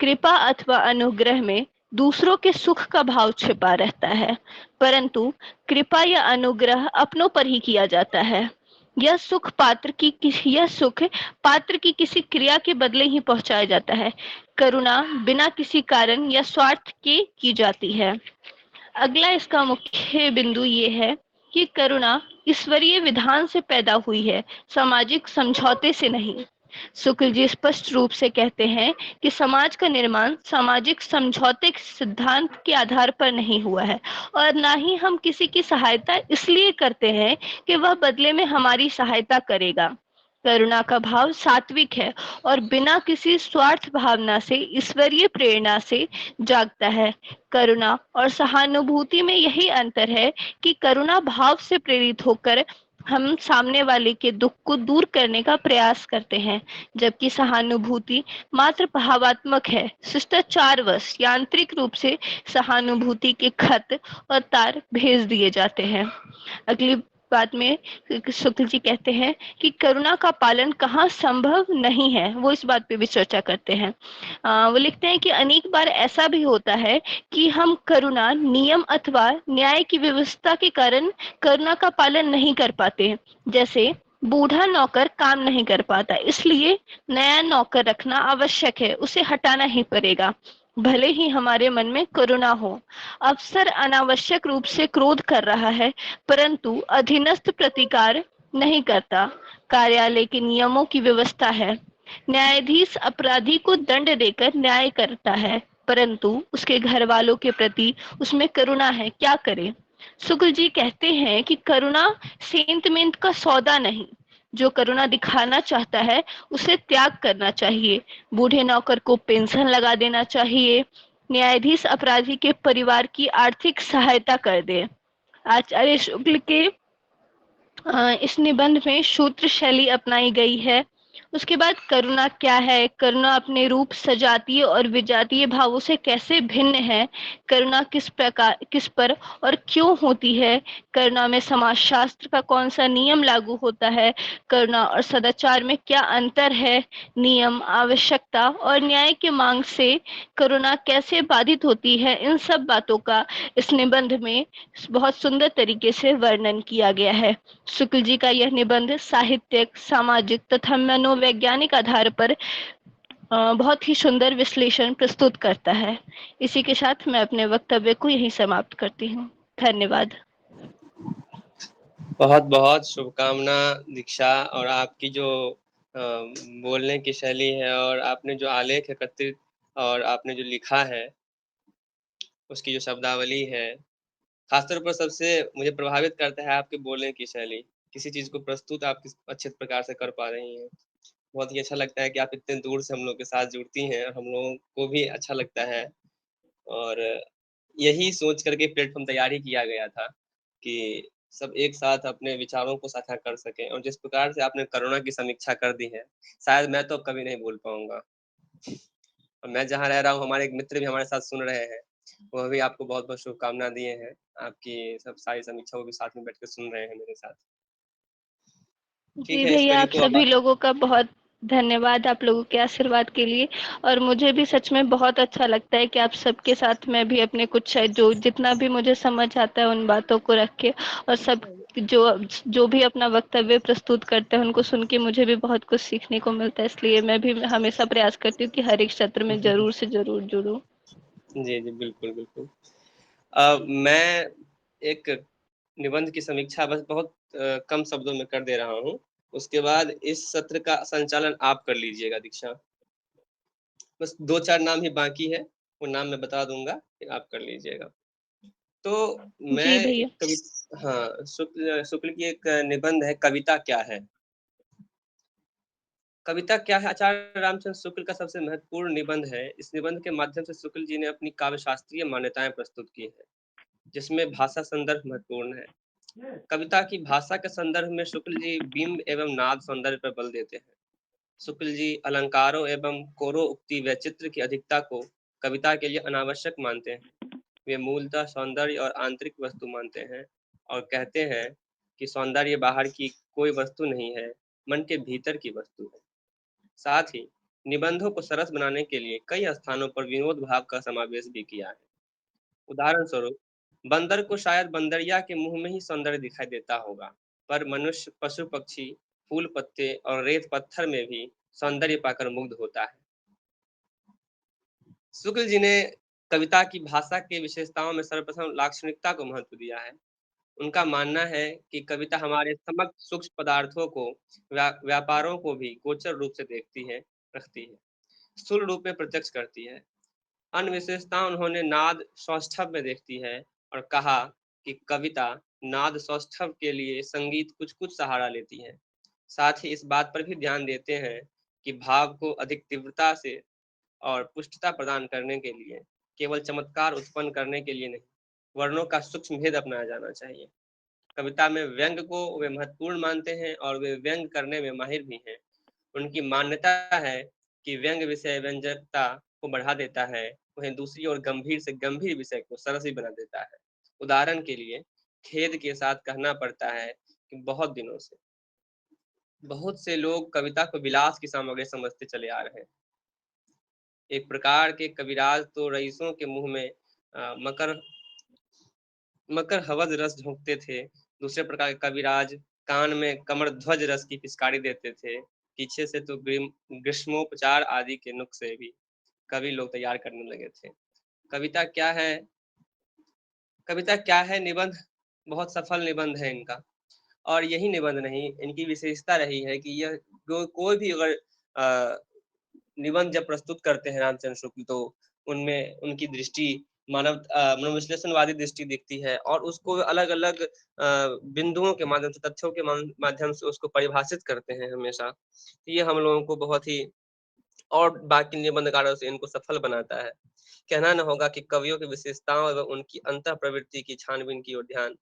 कृपा अथवा अनुग्रह में दूसरों के सुख का भाव छिपा रहता है, परंतु कृपा या अनुग्रह अपनों पर ही किया जाता है। यह सुख पात्र की किसी क्रिया के बदले ही पहुंचाया जाता है। करुणा बिना किसी कारण या स्वार्थ के की जाती है। अगला इसका मुख्य बिंदु ये है कि करुणा ईश्वरीय विधान से पैदा हुई है, सामाजिक समझौते से नहीं। शुक्ल जी स्पष्ट रूप से कहते हैं कि समाज का निर्माण सामाजिक समझौते के सिद्धांत के आधार पर नहीं हुआ है और ना ही हम किसी की सहायता इसलिए करते हैं कि वह बदले में हमारी सहायता करेगा। करुणा का भाव सात्विक है और बिना किसी स्वार्थ भावना से ईश्वरीय प्रेरणा से जागता है। करुणा और सहानुभूति में यही अंतर है कि करुणा भाव से प्रेरित होकर हम सामने वाले के दुख को दूर करने का प्रयास करते हैं, जबकि सहानुभूति मात्र भावात्मक है। शिष्टाचारवश यांत्रिक रूप से सहानुभूति के खत और तार भेज दिए जाते हैं। अगली बात में शुक्ल जी कहते हैं कि करुणा का पालन कहाँ संभव नहीं है, वो इस बात पे भी चर्चा करते हैं। वो लिखते हैं कि अनेक बार ऐसा भी होता है कि हम करुणा नियम अथवा न्याय की व्यवस्था के कारण करुणा का पालन नहीं कर पाते। जैसे बूढ़ा नौकर काम नहीं कर पाता, इसलिए नया नौकर रखना आवश्यक है, उसे हटाना ही पड़ेगा, भले ही हमारे मन में करुणा हो। अफसर अनावश्यक रूप से क्रोध कर रहा है, परंतु अधीनस्थ प्रतिकार नहीं करता। कार्यालय के नियमों की व्यवस्था है। न्यायाधीश अपराधी को दंड देकर न्याय करता है, परंतु उसके घर वालों के प्रति उसमें करुणा है, क्या करे। शुक्ल जी कहते हैं कि करुणा सेंत मेंत का सौदा नहीं, जो करुणा दिखाना चाहता है उसे त्याग करना चाहिए। बूढ़े नौकर को पेंशन लगा देना चाहिए। न्यायाधीश अपराधी के परिवार की आर्थिक सहायता कर दे। आचार्य शुक्ल के इस निबंध में सूत्र शैली अपनाई गई है। उसके बाद करुणा क्या है, करुणा अपने रूप सजातीय और विजातीय भावों से कैसे भिन्न है, करुणा किस पर और क्यों होती है, करुणा में समाजशास्त्र का कौन सा नियम लागू होता है, करुणा और सदाचार में क्या अंतर है, नियम, आवश्यकता और न्याय की मांग से करुणा कैसे बाधित होती है, इन सब बातों का इस निबंध में बहुत सुंदर तरीके से वर्णन किया गया है। शुक्ल जी का यह निबंध साहित्यिक, सामाजिक तथा मनोवैज्ञानिक आधार पर बहुत ही सुंदर विश्लेषण प्रस्तुत करता है। इसी के साथ मैं अपने वक्तव्य को यहीं समाप्त करती हूँ। धन्यवाद। बहुत बहुत शुभकामना दीक्षा, और आपकी जो बोलने की शैली है और आपने जो आलेख एकत्रित और आपने जो लिखा है उसकी जो शब्दावली है, खासतौर पर सबसे मुझे प्रभावित करता है आपके बोलने की शैली। किसी चीज को प्रस्तुत आप किस अच्छे प्रकार से कर पा रही हैं। बहुत ही अच्छा लगता है कि आप इतने दूर से हम लोग के साथ जुड़ती हैं और हम लोगों को भी अच्छा लगता है। और यही सोच करके प्लेटफॉर्म तैयार ही किया गया था कि सब एक साथ अपने विचारों को साझा कर सकें। और जिस प्रकार से आपने करुणा की समीक्षा कर दी है, शायद मैं तो कभी नहीं भूल पाऊंगा। और मैं जहाँ रह रहा हूँ, हमारे एक मित्र भी हमारे साथ सुन रहे हैं, वह भी आपको बहुत बहुत शुभकामना दिए हैं। आपकी सब सारी समीक्षा वो भी साथ में बैठ कर सुन रहे हैं मेरे साथ। ठीक जी है, इस भैया, कड़ी आप को सभी लोगों का बहुत धन्यवाद, आप लोगों के आशीर्वाद के लिए। और मुझे भी सच में बहुत अच्छा लगता है कि आप सबके साथ मैं भी अपने कुछ जो जितना भी मुझे समझ आता है उन बातों को रख के, और सब जो भी अपना वक्तव्य प्रस्तुत करते हैं उनको सुन के मुझे भी बहुत कुछ सीखने को मिलता है। इसलिए मैं भी हमेशा प्रयास करती हूँ कि हर एक सत्र में जरूर से जरूर जुड़ूं। जी जी, बिल्कुल बिल्कुल। मैं एक निबंध की समीक्षा बस बहुत कम शब्दों में कर दे रहा हूँ। उसके बाद इस सत्र का संचालन आप कर लीजिएगा दीक्षा। बस 2-4 नाम ही बाकी है, वो नाम मैं बता दूंगा, फिर आप कर लीजिएगा। तो मैं जी भैया। हाँ, शुक्ल शुक्ल की एक निबंध है, कविता क्या है। कविता क्या है आचार्य रामचंद्र शुक्ल का सबसे महत्वपूर्ण निबंध है। इस निबंध के माध्यम से शुक्ल जी ने अपनी काव्य शास्त्रीय मान्यताएं प्रस्तुत की है, जिसमें भाषा संदर्भ महत्वपूर्ण है। कविता की भाषा के संदर्भ में शुक्ल जी बिंब एवं नाद सौंदर्य पर बल देते हैं। शुक्ल जी अलंकारों एवं कोरो उक्ति वैचित्र की अधिकता को कविता के लिए अनावश्यक मानते हैं। वे मूलतः सौंदर्य और आंतरिक वस्तु मानते हैं और कहते हैं कि सौंदर्य बाहर की कोई वस्तु नहीं है, मन के भीतर की वस्तु है। साथ ही निबंधों को सरस बनाने के लिए कई स्थानों पर विनोद भाव का समावेश भी किया है। उदाहरण स्वरूप, बंदर को शायद बंदरिया के मुंह में ही सौंदर्य दिखाई देता होगा, पर मनुष्य, पशु पक्षी, फूल पत्ते और रेत पत्थर में भी सौंदर्य पाकर मुग्ध होता है। शुक्ल जी ने कविता की भाषा के विशेषताओं में सर्वप्रथम लाक्षणिकता को महत्व दिया है। उनका मानना है कि कविता हमारे समग्र सूक्ष्म पदार्थों को, व्यापारों को भी गोचर रूप से देखती है, रखती है, स्थूल रूप में प्रत्यक्ष करती है। अन्य विशेषता उन्होंने नाद सौष्ठव में देखती है और कहा कि कविता नाद सौष्ठव के लिए संगीत कुछ कुछ सहारा लेती है। साथ ही इस बात पर भी ध्यान देते हैं कि भाव को अधिक तीव्रता से और पुष्टता प्रदान करने के लिए, केवल चमत्कार उत्पन्न करने के लिए नहीं, वर्णों का सूक्ष्म भेद अपनाया जाना चाहिए। कविता में व्यंग को वे महत्वपूर्ण मानते हैं और वे व्यंग करने में माहिर भी हैं। उनकी मान्यता है कि व्यंग विषय व्यंजकता को बढ़ा देता है, वहीं दूसरी ओर गंभीर से गंभीर विषय को सरस भी बना देता है। उदाहरण के लिए खेद के साथ कहना पड़ता है कि बहुत से लोग कविता को विलास की सामग्री समझते चले आ रहे हैं। एक प्रकार के कविराज तो रईसों के मुंह में मकर हवज रस झोंकते थे, दूसरे प्रकार के कविराज कान में कमर ध्वज रस की पिचकारी देते थे। पीछे से तो ग्रीष्मोपचार आदि के नुस्खे भी कवि लोग तैयार करने लगे थे। कविता क्या है, कविता क्या है निबंध बहुत सफल निबंध है इनका। और यही निबंध नहीं, इनकी विशेषता रही है कि यह कोई भी अगर निबंध जब प्रस्तुत करते हैं रामचंद्र शुक्ल, तो उनमें उनकी दृष्टि मनोविश्लेषणवादी दृष्टि दिखती है और उसको अलग अलग बिंदुओं के माध्यम से, तथ्यों के माध्यम से उसको परिभाषित करते हैं हमेशा। ये हम लोगों को बहुत ही, और बाकी निबंधकारों से इनको सफल बनाता है। कहना न होगा कि कवियों की विशेषताओं एवं उनकी अंतः प्रवृत्ति की छानबीन की ओर ध्यान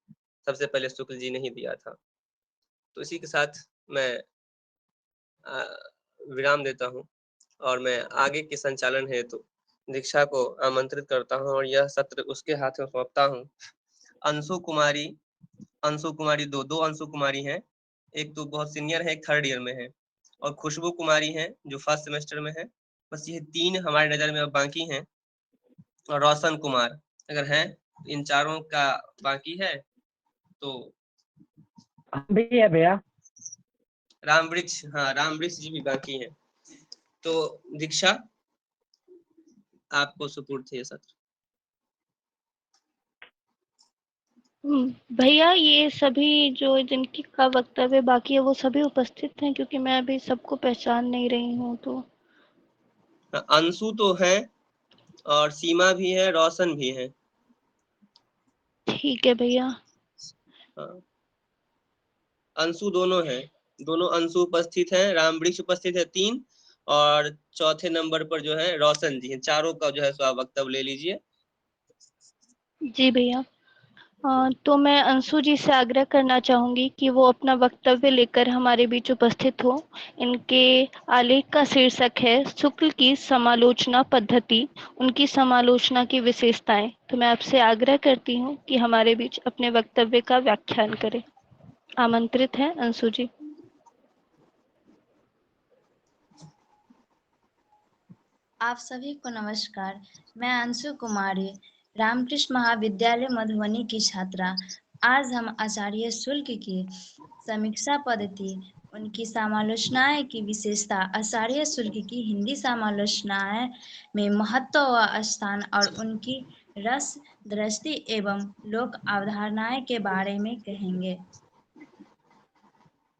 सबसे पहले शुक्ल जी ने ही दिया था। तो इसी के साथ मैं विराम देता हूँ और मैं आगे के संचालन हेतु दीक्षा को आमंत्रित करता हूँ और यह सत्र उसके हाथ में सौंपता हूँ। अंशु कुमारी दो अंशु कुमारी हैं, एक तो बहुत सीनियर है, एक थर्ड ईयर में है, और खुशबू कुमारी हैं जो फर्स्ट सेमेस्टर में है। बस ये 3 हमारी नजर में अब बाकी हैं। और रोशन कुमार अगर हैं, इन चारों का बाकी है तो भी है भैया। रामवृक्ष, हाँ रामवृक्ष जी भी बाकी हैं। तो दीक्षा आपको सुपुर्द है ये सत्र। भैया ये सभी जो जिनकी का वक्तव्य बाकी है वो सभी उपस्थित हैं, क्योंकि मैं अभी सबको पहचान नहीं रही हूँ। तो अंशु तो है और सीमा भी है, रोशन भी है। ठीक है भैया। हाँ। अंशु दोनों हैं, दोनों अंशु उपस्थित हैं, रामवृक्ष उपस्थित है 3, और चौथे नंबर पर जो है रोशन जी हैं। चारों का जो है सो आप वक्तव्य ले लीजिए। जी भैया। तो मैं अंशु जी से आग्रह करना चाहूंगी कि वो अपना वक्तव्य लेकर हमारे बीच उपस्थित हो। इनके आलेख का शीर्षक है शुक्ल की समालोचना पद्धति, उनकी समालोचना की विशेषताएं। तो मैं आपसे आग्रह करती हूँ कि हमारे बीच अपने वक्तव्य का व्याख्यान करें। आमंत्रित हैं अंशु जी। आप सभी को नमस्कार। मैं अंशु कुमारी, रामकृष्ण महाविद्यालय मधुबनी की छात्रा। आज हम आचार्य शुक्ल की समीक्षा पद्धति, उनकी समालोचनाएं की विशेषता, आचार्य शुक्ल की हिंदी समालोचनाएं में महत्व व स्थान और उनकी रस दृष्टि एवं लोक अवधारणाएं के बारे में कहेंगे।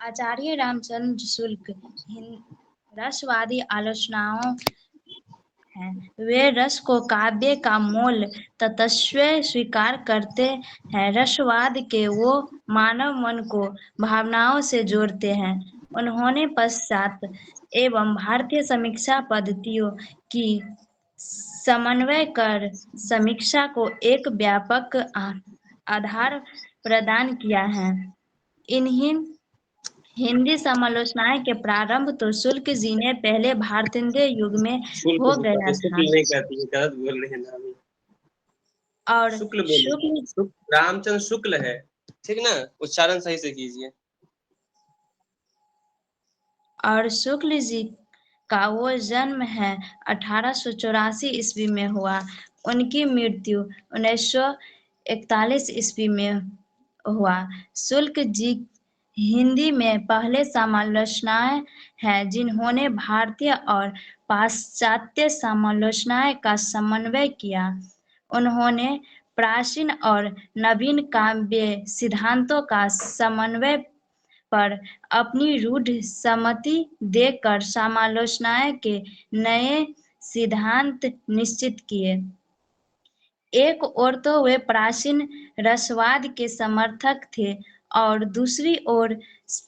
आचार्य रामचंद्र शुक्ल रसवादी आलोचनाओं हैं। वे रस को काव्य का मूल तत्व स्वीकार करते हैं। रसवाद के वो मानव मन को भावनाओं से जोड़ते हैं। उन्होंने पाश्चात्य एवं भारतीय समीक्षा पद्धतियों की समन्वय कर समीक्षा को एक व्यापक आधार प्रदान किया है। इन्हीं हिंदी समालोचनाएं के प्रारंभ तो शुक्ल जी ने पहले भारतीय युग में हो गया था। नहीं कहती है, गलत बोल रहे हैं नाम। और शुक्ल रामचंद्र शुक्ल है, ठीक ना? उच्चारण सही से कीजिए। और शुक्ल जी का वो जन्म है 1884 ईस्वी में हुआ। उनकी मृत्यु 1941 ईस्वी में हुआ। शुक्ल जी हिंदी में पहले समालोचनाएं हैं जिन्होंने भारतीय और पाश्चात्य समालोचनाएं का समन्वय किया। उन्होंने प्राचीन और नवीन काव्य सिद्धांतों का समन्वय पर अपनी रूढ़ सहमति देकर समालोचनाएं के नए सिद्धांत निश्चित किए। एक ओर तो वे प्राचीन रसवाद के समर्थक थे और दूसरी ओर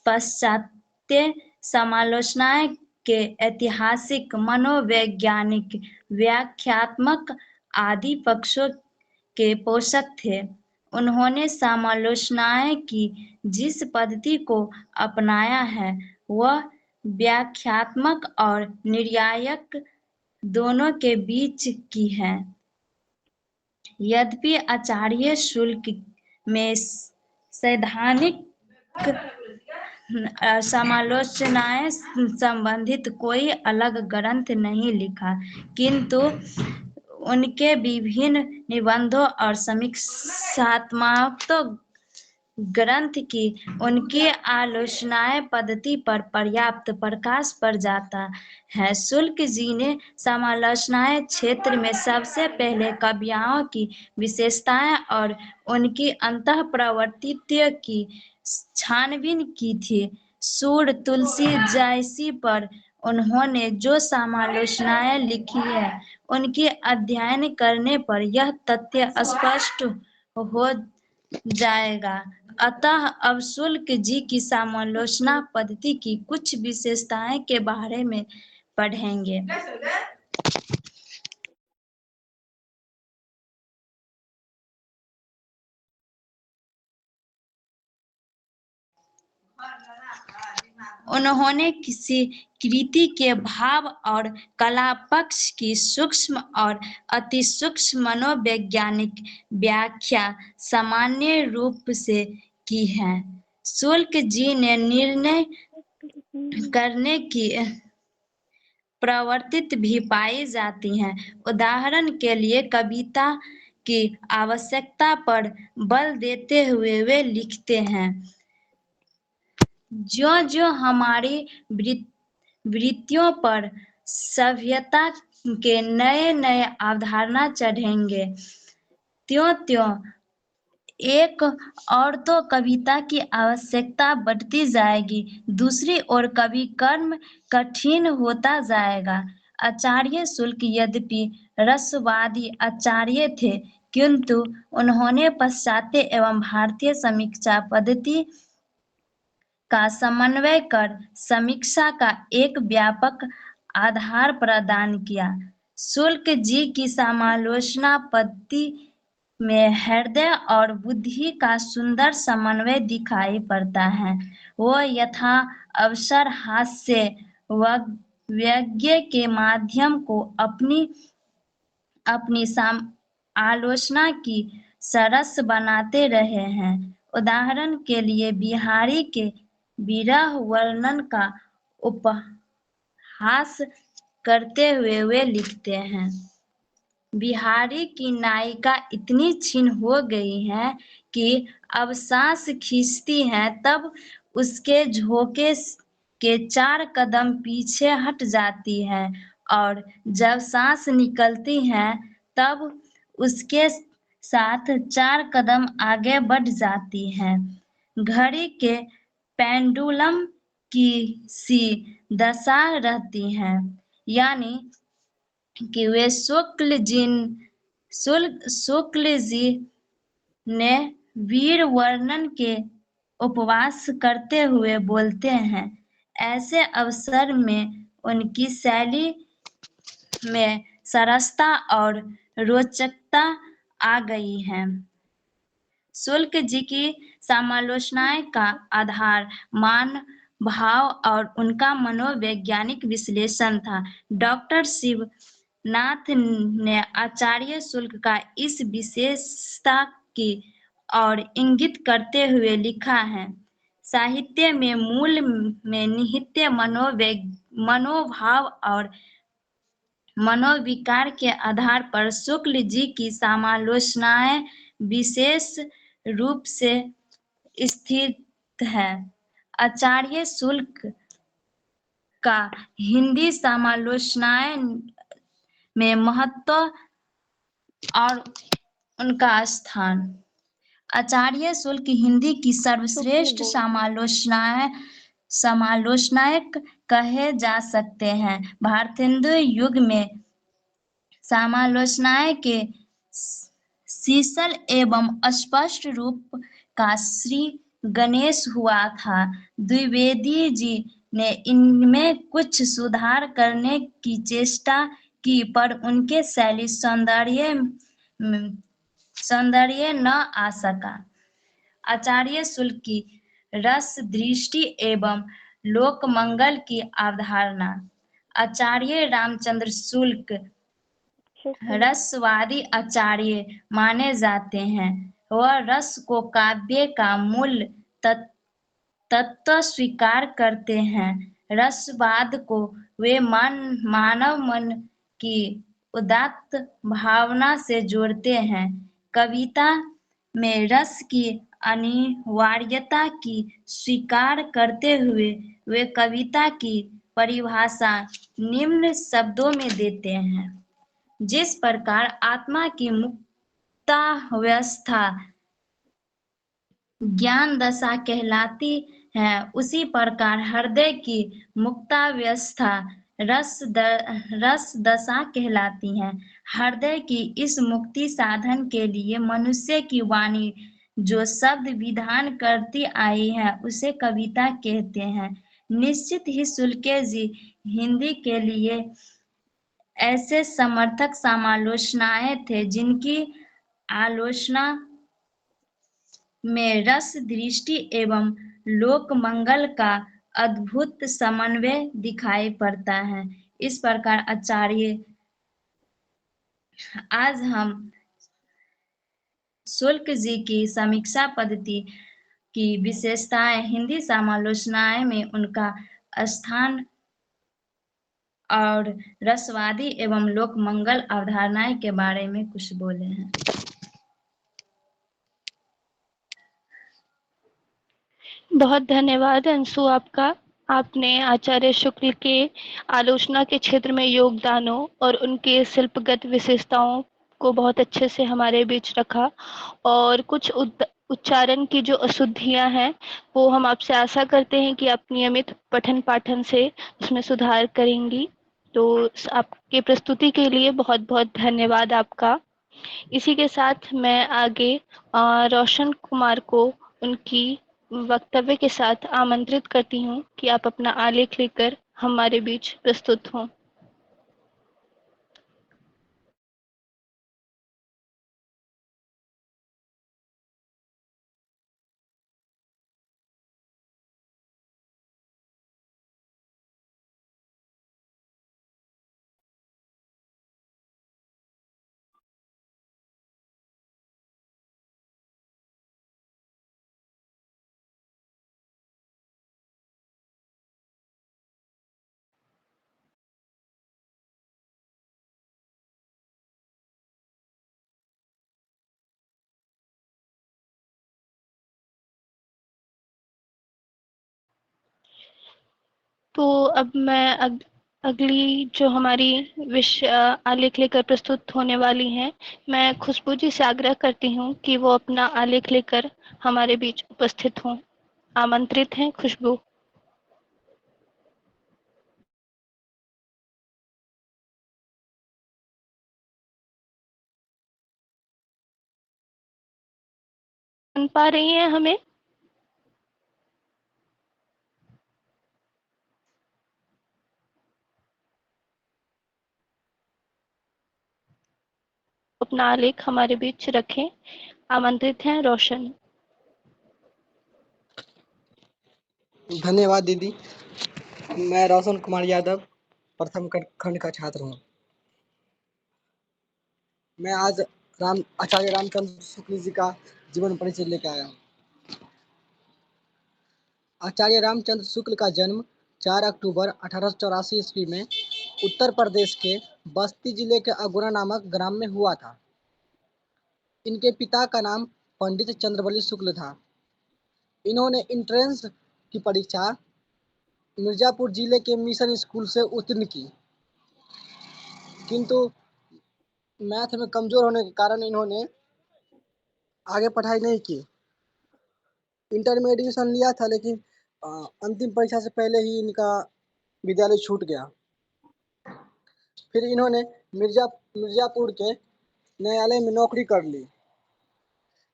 पाश्चात्य समालोचनाएं के ऐतिहासिक, मनोवैज्ञानिक, व्याख्यात्मक आदि पक्षों के पोषक थे। उन्होंने समालोचनाएं की जिस पद्धति को अपनाया है वह व्याख्यात्मक और निर्णायक दोनों के बीच की है। यद्यपि आचार्य शुक्ल में सैद्धांतिक समालोचनाएं संबंधित कोई अलग ग्रंथ नहीं लिखा, किंतु उनके विभिन्न निबंधों और समीक्षात्मक ग्रंथ की उनकी आलोचनाएं पद्धति पर पर्याप्त प्रकाश पड़ जाता है। शुक्ल जी ने समालोचनाएं क्षेत्र में सबसे पहले कवियों की विशेषताएं और उनकी अंतः प्रवृत्ति की छानबीन की थी। सूर तुलसी जयसी पर उन्होंने जो समालोचनाएं लिखी है उनके अध्ययन करने पर यह तथ्य स्पष्ट हो जाएगा। अतः अब शुक्ल जी की समालोचना पद्धति की कुछ विशेषताएं के बारे में पढ़ेंगे। उन्होंने किसी कृति के भाव और कला पक्ष की सूक्ष्म और अति सूक्ष्म मनोवैज्ञानिक व्याख्या सामान्य रूप से की है। शुक्ल जी ने निर्णय करने की प्रवृत्ति भी पाई जाती है। उदाहरण के लिए कविता की आवश्यकता पर बल देते हुए वे लिखते हैं, जो हमारी वृत्तियों पर सभ्यता के नए नए अवधारणा चढ़ेंगे, त्यों एक और तो कविता की आवश्यकता बढ़ती जाएगी, दूसरी ओर कवि कर्म कठिन होता जाएगा। आचार्य शुक्ल यद्यपि रसवादी आचार्य थे, किंतु उन्होंने पाश्चात्य एवं भारतीय समीक्षा पद्धति का समन्वय कर समीक्षा का एक व्यापक आधार प्रदान किया। शुक्ल जी की समालोचना पद्धति में हृदय और बुद्धि का सुंदर समन्वय दिखाई पड़ता है। वो यथा अवसर हास्य व्यंग्य के माध्यम को अपनी आलोचना की सरस बनाते रहे हैं। उदाहरण के लिए बिहारी के विरह वर्णन का उपहास करते हुए वे लिखते हैं, बिहारी की नायिका इतनी क्षीण हो गई है कि अब सांस खींचती है तब उसके झोंके के 4 कदम पीछे हट जाती है और जब सांस निकलती है तब उसके साथ 4 कदम आगे बढ़ जाती है। घड़ी के पेंडुलम की सी दशा रहती है, यानी कि वे शुक्ल जी ने वीर वर्णन के उपवास करते हुए बोलते हैं। ऐसे अवसर में उनकी शैली में सरसता और रोचकता आ गई है। शुक्ल जी की समालोचनाएं का आधार मान भाव और उनका मनोवैज्ञानिक विश्लेषण था। डॉक्टर शिवनाथ ने आचार्य शुक्ल का इस विशेषता की ओर इंगित करते हुए लिखा है, साहित्य में मूल में निहित मनोभाव और मनोविकार के आधार पर शुक्ल जी की समालोचनाएं विशेष रूप से स्थित है। आचार्य शुक्ल का हिंदी समालोचनाएं में महत्व और उनका स्थान। आचार्य शुक्ल हिंदी की सर्वश्रेष्ठ समालोचनायक कहे जा सकते हैं। भारतेंदु युग में समालोचनाएं के शीतल एवं स्पष्ट रूप का श्री गणेश हुआ था। द्विवेदी जी ने इनमें कुछ सुधार करने की चेष्टा की, पर उनके शैली सौंदर्य न आ सका। आचार्य शुक्ल की रस दृष्टि एवं लोक मंगल की अवधारणा। आचार्य रामचंद्र शुक्ल रसवादी आचार्य माने जाते हैं। वह रस को काव्य का मूल तत्व स्वीकार करते हैं। रसवाद को वे मानव मन की उदात्त भावना से जोड़ते हैं। कविता में रस की अनिवार्यता की स्वीकार करते हुए वे कविता की परिभाषा निम्न शब्दों में देते हैं, जिस प्रकार आत्मा की मुक्तावस्था ज्ञान दशा कहलाती है, उसी प्रकार हृदय की मुक्तावस्था रस दशा कहलाती है। हृदय की इस मुक्ति साधन के लिए मनुष्य की वाणी जो शब्द विधान करती आई है उसे कविता कहते हैं। निश्चित ही शुक्ल जी हिंदी के लिए ऐसे समर्थक समालोचनाएं थे जिनकी आलोचना में रस दृष्टि एवं लोक मंगल का अद्भुत समन्वय दिखाई पड़ता है। इस प्रकार आचार्य आज हम शुल्क जी की समीक्षा पद्धति की विशेषताएं, हिंदी समालोचनाएं में उनका स्थान और रसवादी एवं लोक मंगल अवधारणाएं के बारे में कुछ बोले हैं। बहुत धन्यवाद अंशु आपका। आपने आचार्य शुक्ल के आलोचना के क्षेत्र में योगदानों और उनके शिल्पगत विशेषताओं को बहुत अच्छे से हमारे बीच रखा और कुछ उच्चारण की जो अशुद्धियां हैं वो हम आपसे आशा करते हैं कि आप नियमित पठन पाठन से उसमें सुधार करेंगी। तो आपके प्रस्तुति के लिए बहुत बहुत धन्यवाद आपका। इसी के साथ मैं आगे रोशन कुमार को उनकी वक्तव्य के साथ आमंत्रित करती हूँ कि आप अपना आलेख लेकर हमारे बीच प्रस्तुत हों। तो अब मैं अगली जो हमारी विषय आलेख लेकर प्रस्तुत होने वाली हैं, मैं खुशबू जी से आग्रह करती हूँ कि वो अपना आलेख लेकर हमारे बीच उपस्थित हों। आमंत्रित हैं खुशबू। सुन पा रही हैं हमें? अपना आलेख हमारे बीच रखें। आमंत्रित हैं रोशन। धन्यवाद दीदी। मैं रोशन कुमार यादव प्रथम खंड का छात्र हूँ। मैं आज आचार्य रामचंद्र शुक्ल जी का जीवन परिचय लेकर आया हूँ। आचार्य रामचंद्र शुक्ल का जन्म 4 अक्टूबर 1884 ईस्वी में उत्तर प्रदेश के बस्ती जिले के अगुना नामक ग्राम में हुआ था। इनके पिता का नाम पंडित चंद्रवली शुक्ल था। इन्होंने इंट्रेंस की परीक्षा मिर्जापुर जिले के मिशन स्कूल से उत्तीर्ण की, किंतु मैथ में कमजोर होने के कारण इन्होंने आगे पढ़ाई नहीं की। इंटर में एडमिशन लिया था, लेकिन अंतिम परीक्षा से पहले ही इनका विद्यालय छूट गया। फिर इन्होंने मिर्जापुर के न्यायालय में नौकरी कर ली,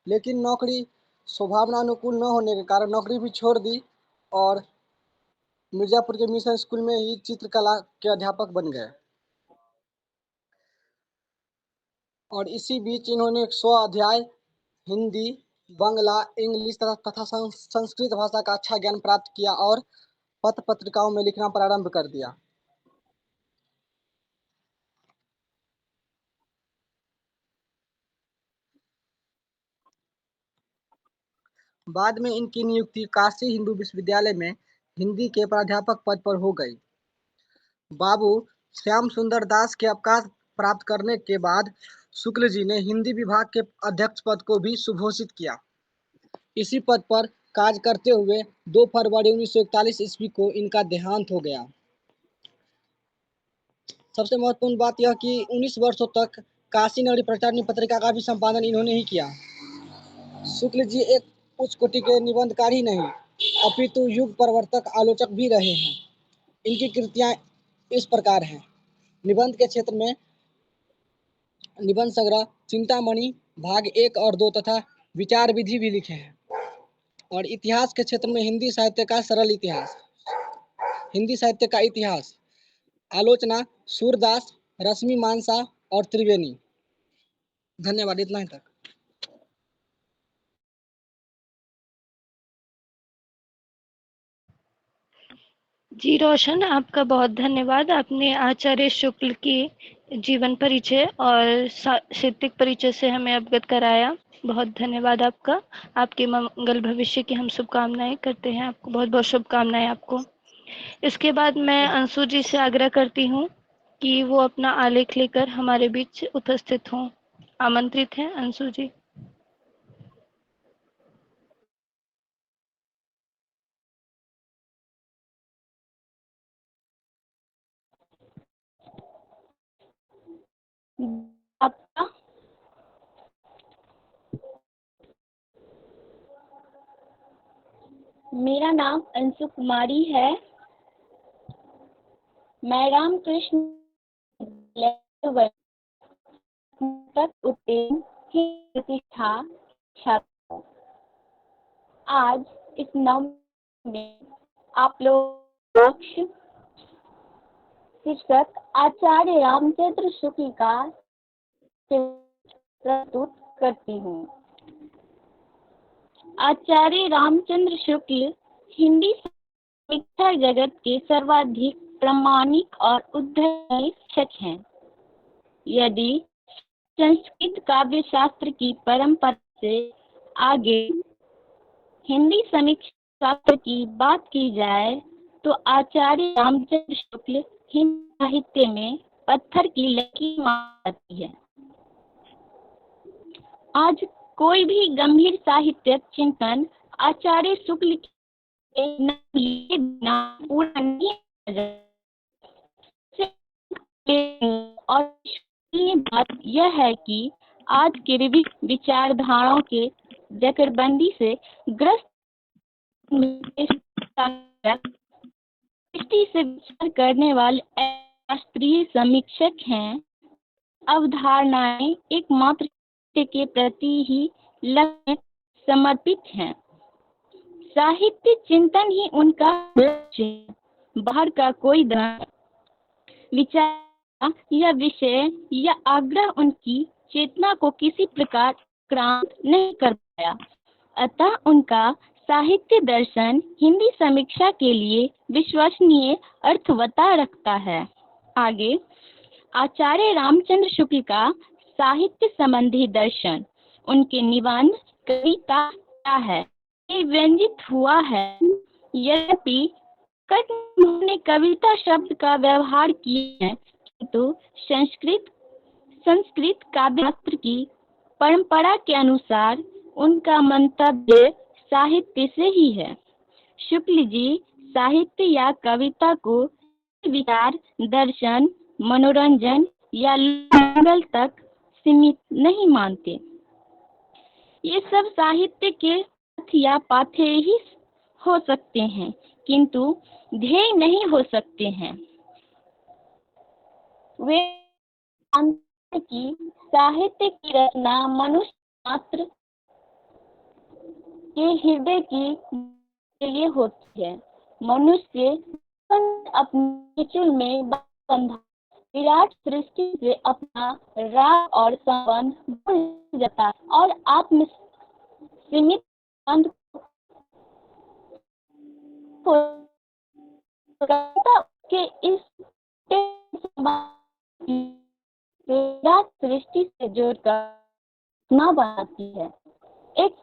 लेकिन नौकरी स्वभावनानुकूल न होने के कारण नौकरी भी छोड़ दी और मिर्जापुर के मिशन स्कूल में ही चित्रकला के अध्यापक बन गए। और इसी बीच इन्होंने 100 अध्याय हिंदी, बांग्ला, इंग्लिश तथा संस्कृत भाषा का अच्छा ज्ञान प्राप्त किया और पत्र पत्रिकाओं में लिखना प्रारंभ कर दिया। बाद में इनकी नियुक्ति काशी हिंदू विश्वविद्यालय में हिंदी के प्राध्यापक पद पर हो गई। बाबू श्याम सुंदर दास के अवकाश प्राप्त करने के बाद शुक्ल जी ने हिंदी विभाग के अध्यक्ष पद को भी सुघोषित किया। इसी पद पर कार्य करते हुए 2 फरवरी 1941 ईस्वी को इनका देहांत हो गया। सबसे महत्वपूर्ण बात यह कि 19 वर्षों तक काशी नगरी प्रचारणी पत्रिका का भी संपादन इन्होंने ही किया। शुक्ल जी एक उच्च कोटि के निबंधकार ही नहीं अपितु युग परिवर्तक आलोचक भी रहे हैं। इनकी कृतियां इस प्रकार हैं। निबंध के क्षेत्र में निबंध संग्रह चिंतामणि भाग 1 और 2 तथा विचार विधि भी लिखे हैं। और इतिहास के क्षेत्र में हिंदी साहित्य का सरल इतिहास, हिंदी साहित्य का इतिहास, आलोचना सूरदास, रश्मि मानसा और त्रिवेणी। धन्यवाद, इतना ही तक। जी रोशन, आपका बहुत धन्यवाद। आपने आचार्य शुक्ल के जीवन परिचय और साहित्यिक परिचय से हमें अवगत कराया। बहुत धन्यवाद आपका। आपके मंगल भविष्य की हम शुभकामनाएं करते हैं। आपको बहुत बहुत शुभकामनाएं आपको। इसके बाद मैं अंशु जी से आग्रह करती हूँ कि वो अपना आलेख लेकर हमारे बीच उपस्थित हों। आमंत्रित हैं अंशु जी। आपका मेरा नाम अंशु कुमारी है। मैं रामकृष्ण उत्तीर्ण प्रतिष्ठा छात्र। आज इस नव में आप लोग शिक्षक आचार्य रामचंद्र शुक्ल का प्रस्तुत करती हूँ। आचार्य रामचंद्र शुक्ल हिंदी समीक्षा जगत के सर्वाधिक प्रामाणिक और उद्धरणीय शिक्षक हैं। यदि संस्कृत काव्य शास्त्र की परंपरा से आगे हिंदी समीक्षा शास्त्र की बात की जाए तो आचार्य रामचंद्र शुक्ल हिंदी साहित्य में पत्थर की लकीर मानी जाती है। आज कोई भी गंभीर साहित्यिक चिंतन आचार्य शुक्ल के नाम पूरा नहीं और बात यह है कि आज के विभिन्न विचारधाराओं के जकड़बंदी से ग्रस्त दृष्टि से विचार करने वाले शास्त्रीय समीक्षक हैं। अवधारणाएं एकमात्र के प्रति ही लक्ष्य समर्पित हैं। साहित्य चिंतन ही उनका बाहर का कोई विचार या विषय या आग्रह उनकी चेतना को किसी प्रकार क्रांत नहीं कर पाया। अतः उनका साहित्य दर्शन हिंदी समीक्षा के लिए विश्वसनीय अर्थवत्ता रखता है। आगे आचार्य रामचंद्र शुक्ल का साहित्य संबंधी दर्शन, उनके निबंध कविता क्या है, ये व्यंजित हुआ है। यद्यपि उन्होंने कविता शब्द का व्यवहार किया है, किंतु संस्कृत काव्यशास्त्र की परंपरा के अनुसार उनका मंतव्य साहित्य से ही है। शुक्ल जी साहित्य या कविता को विचार, दर्शन, मनोरंजन या मंगल तक सीमित नहीं मानते। ये सब साहित्य के या पाठ्य ही हो सकते हैं, किंतु ध्येय नहीं हो सकते हैं। वे मानते कि साहित्य की रचना मनुष्य मात्र के हृदय के लिए होती है। मनुष्य अपने चुल में बंधा विराट सृष्टि से अपना राग और संबंध भूल जाता है और आत्म सीमित बंध के इस विराट सृष्टि से जोड़कर न बनाती है। एक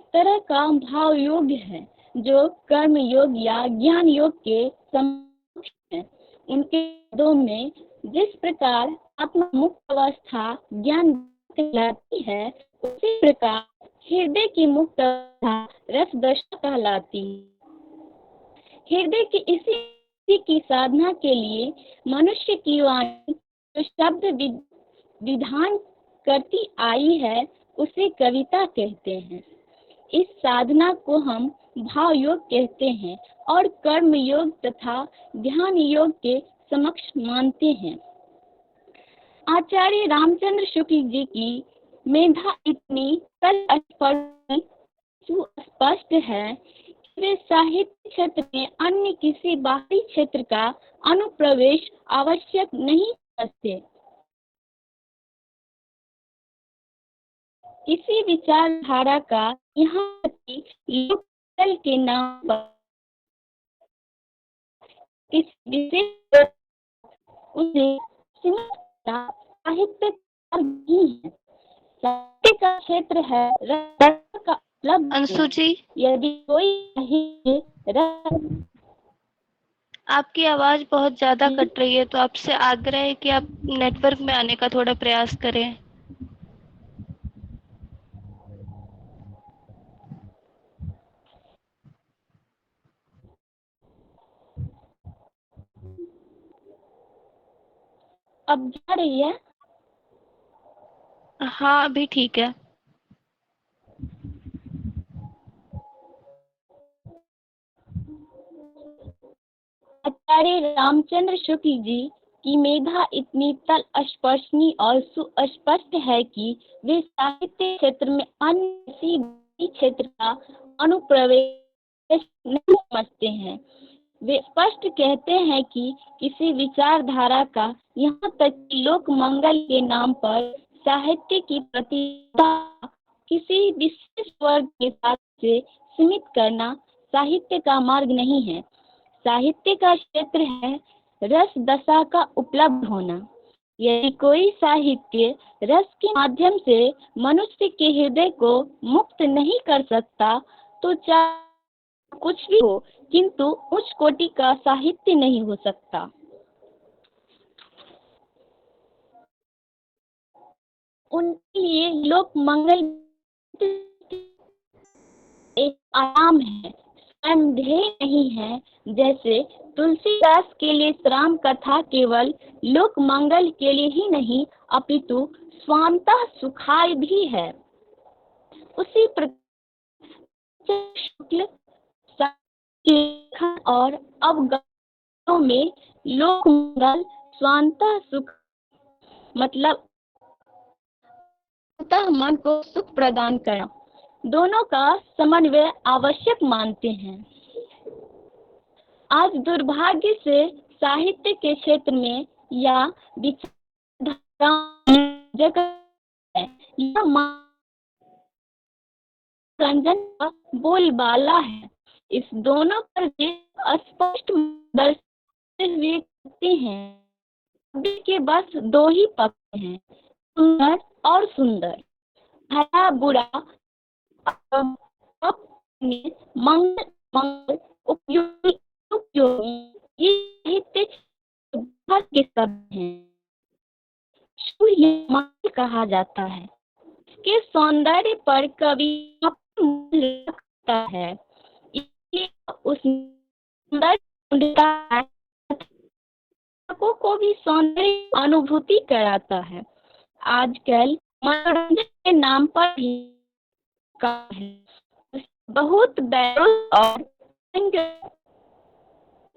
तरह का भाव योग है जो कर्म योग या ज्ञान योग के समक्ष है। उनके दो में जिस प्रकार आत्मा मुक्त अवस्था ज्ञान कहलाती है, उसी प्रकार हृदय की मुक्त अवस्था रस दशा कहलाती है। हृदय की इसी की साधना के लिए मनुष्य की वाणी जो शब्द विधान करती आई है, उसे कविता कहते हैं। इस साधना को हम भाव योग कहते हैं और कर्म योग तथा ध्यान योग के समक्ष मानते हैं। आचार्य रामचंद्र शुक्ल जी की मेधा इतनी सुस्पष्ट है कि वे साहित्य क्षेत्र में अन्य किसी बाहरी क्षेत्र का अनुप्रवेश आवश्यक नहीं करते। किसी विचारधारा का यहाँ तक कि लोकल के नाम पर किस विशेष उसे सीमित करना साहित्य का नहीं है। साहित्य का क्षेत्र है रस का उपलब्ध अंशु जी, यदि कोई रस आपकी आवाज बहुत ज्यादा कट रही है, तो आपसे आग्रह है कि आप नेटवर्क में आने का थोड़ा प्रयास करें। अब जा रही है? हाँ, अभी ठीक है। आचार्य रामचंद्र शुक्ल जी की मेधा इतनी तल स्पर्शनीय और सुस्पष्ट है कि वे साहित्य क्षेत्र में अन्य किसी भी क्षेत्र का अनुप्रवेश नहीं समझते हैं। वे स्पष्ट कहते हैं कि किसी विचारधारा का यहाँ तक कि लोक मंगल के नाम पर साहित्य की प्रतिष्ठा किसी विशेष वर्ग के साथ से सीमित करना साहित्य का मार्ग नहीं है। साहित्य का क्षेत्र है रस दशा का उपलब्ध होना। यदि कोई साहित्य रस के माध्यम से मनुष्य के हृदय को मुक्त नहीं कर सकता तो चाहे कुछ भी हो, किंतु उच्च कोटि का साहित्य नहीं हो सकता। उनके लिए लोक मंगल एक आराम है, स्वयं ध्येय नहीं है। जैसे तुलसीदास के लिए राम कथा केवल लोक मंगल के लिए ही नहीं अपितु स्वांतः सुखाय भी है। उसी प्रकार शुक्ल और अवगणों में लोक मंगल स्वांतः सुख मतलब मन को सुख प्रदान करना, दोनों का समन्वय आवश्यक मानते हैं। आज दुर्भाग्य से साहित्य के क्षेत्र में या विचारधारा जगह यह मनोरंजन का बोलबाला है। इस दोनों पर स्पष्ट दर्शाते हुए कहते हैं के बस दो ही पक्ष हैं, सुंदर और सुंदर, भला बुरा, मंगल मंगल, उपयोगी उपयोगी, ये साहित्य के शब्द हैं। सूर्य मंगल कहा जाता है। इसके सौंदर्य पर कवि लगता है, इसलिए उस सौंदर्य को भी सौंदर्य अनुभूति कराता है। आजकल मनोरंजन के नाम पर भी बहुत और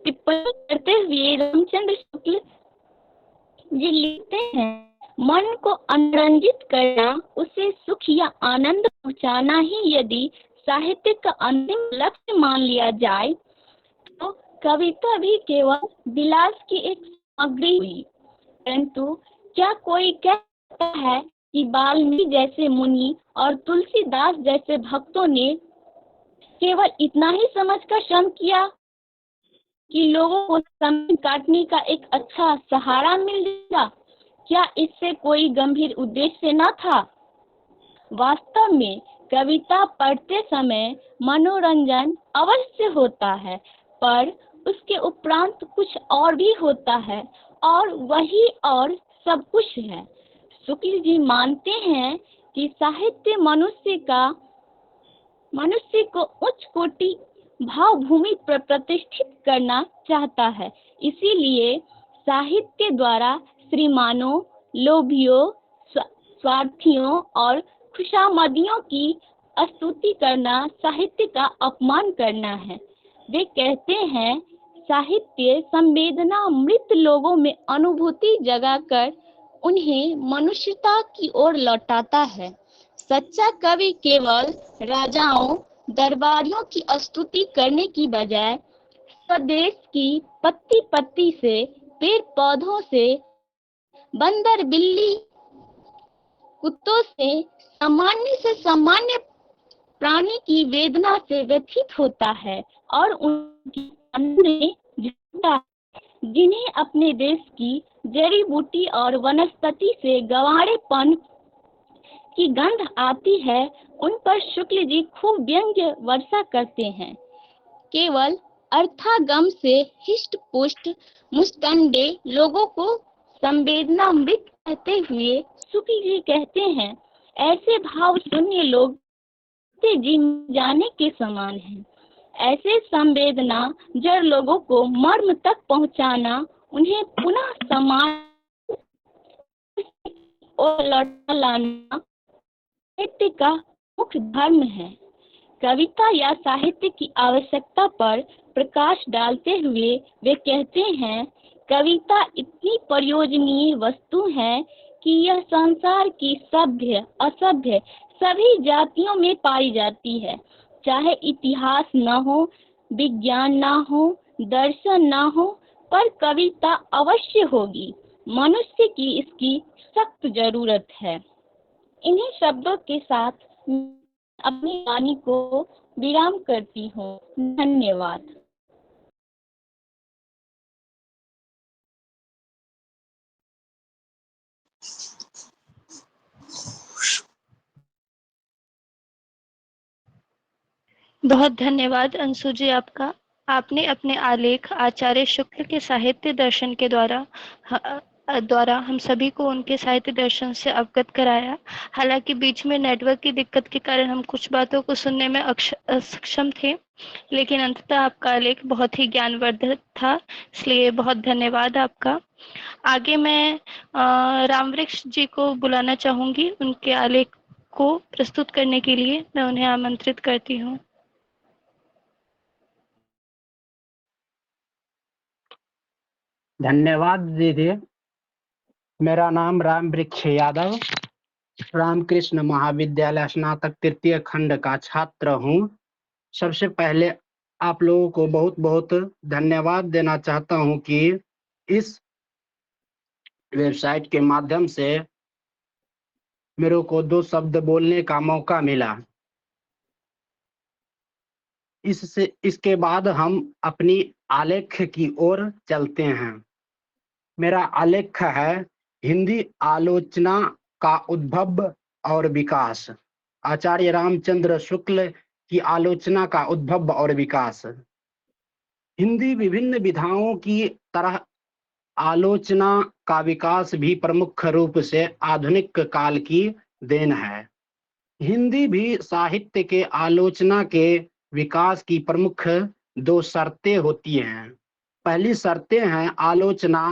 टिप्पणी करते हुए रामचंद्र शुक्ल जी लिखते हैं, मन को अनुरंजित करना, उसे सुख या आनंद पहुंचाना ही यदि साहित्य का अंतिम लक्ष्य मान लिया जाए तो कविता भी केवल विलास की एक सामग्री हुई। परंतु क्या कोई कहता है कि वाल्मीकि जैसे मुनि और तुलसीदास जैसे भक्तों ने केवल इतना ही समझकर श्रम किया कि लोगों को समय काटने का एक अच्छा सहारा मिल जाएगा? क्या इससे कोई गंभीर उद्देश्य न था? वास्तव में कविता पढ़ते समय मनोरंजन अवश्य होता है, पर उसके उपरांत कुछ और भी होता है और वही और सब कुछ है। शुक्ल जी मानते हैं कि साहित्य मनुष्य को उच्च कोटि भावभूमि पर प्रतिष्ठित करना चाहता है। इसीलिए साहित्य द्वारा श्रीमानों, लोभियों, स्वार्थियों और खुशामदियों की स्तुति करना साहित्य का अपमान करना है। वे कहते हैं साहित्य संवेदना मृत लोगों में अनुभूति जगाकर उन्हें मनुष्यता की ओर लौटाता है। सच्चा कवि केवल राजाओं दरबारियों की स्तुति करने की बजाय स्वदेश की पत्ती पत्ती से, पेड़ पौधों से, बंदर बिल्ली कुत्तों से सामान्य प्राणी की वेदना से व्यथित होता है और उनकी में जुड़ता है। जिन्हें अपने देश की जड़ी बूटी और वनस्पति से गंवारेपन की गंध आती है, उन पर शुक्ल जी खूब व्यंग्य वर्षा करते हैं। केवल अर्थागम से हिष्ट पुष्ट मुस्तंडे लोगों को संवेदना मृत कहते हुए शुक्ल जी कहते हैं, ऐसे भाव शून्य लोग जी जाने के समान हैं। ऐसे संवेदना जड़ लोगों को मर्म तक पहुंचाना, उन्हें पुनः समान और लौटा लाना साहित्य का मुख्य धर्म है। कविता या साहित्य की आवश्यकता पर प्रकाश डालते हुए वे कहते हैं, कविता इतनी प्रयोजनीय वस्तु है कि यह संसार की सभ्य असभ्य सभी जातियों में पाई जाती है। चाहे इतिहास न हो, विज्ञान न हो, दर्शन न हो, पर कविता अवश्य होगी। मनुष्य की इसकी सख्त जरूरत है। इन्हीं शब्दों के साथ अपनी वाणी को विराम करती हूँ। धन्यवाद। बहुत धन्यवाद अंशु जी आपका। आपने अपने आलेख आचार्य शुक्ल के साहित्य दर्शन के द्वारा हम सभी को उनके साहित्य दर्शन से अवगत कराया। हालांकि बीच में नेटवर्क की दिक्कत के कारण हम कुछ बातों को सुनने में अक्षम थे, लेकिन अंततः आपका आलेख बहुत ही ज्ञानवर्धक था, इसलिए बहुत धन्यवाद आपका। आगे मैं रामवृक्ष जी को बुलाना चाहूंगी उनके आलेख को प्रस्तुत करने के लिए। मैं उन्हें आमंत्रित करती हूँ। धन्यवाद दीदी। मेरा नाम रामवृक्ष यादव, रामकृष्ण महाविद्यालय स्नातक तृतीय खंड का छात्र हूँ। सबसे पहले आप लोगों को बहुत बहुत धन्यवाद देना चाहता हूँ कि इस वेबसाइट के माध्यम से मेरे को 2 शब्द बोलने का मौका मिला। इसके बाद हम अपनी आलेख की ओर चलते हैं। मेरा आलेख है हिंदी आलोचना का उद्भव और विकास। आचार्य रामचंद्र शुक्ल की आलोचना का उद्भव और विकास। हिंदी विभिन्न विधाओं की तरह आलोचना का विकास भी प्रमुख रूप से आधुनिक काल की देन है। हिंदी भी साहित्य के आलोचना के विकास की प्रमुख 2 शर्तें होती हैं। पहली शर्तें हैं आलोचना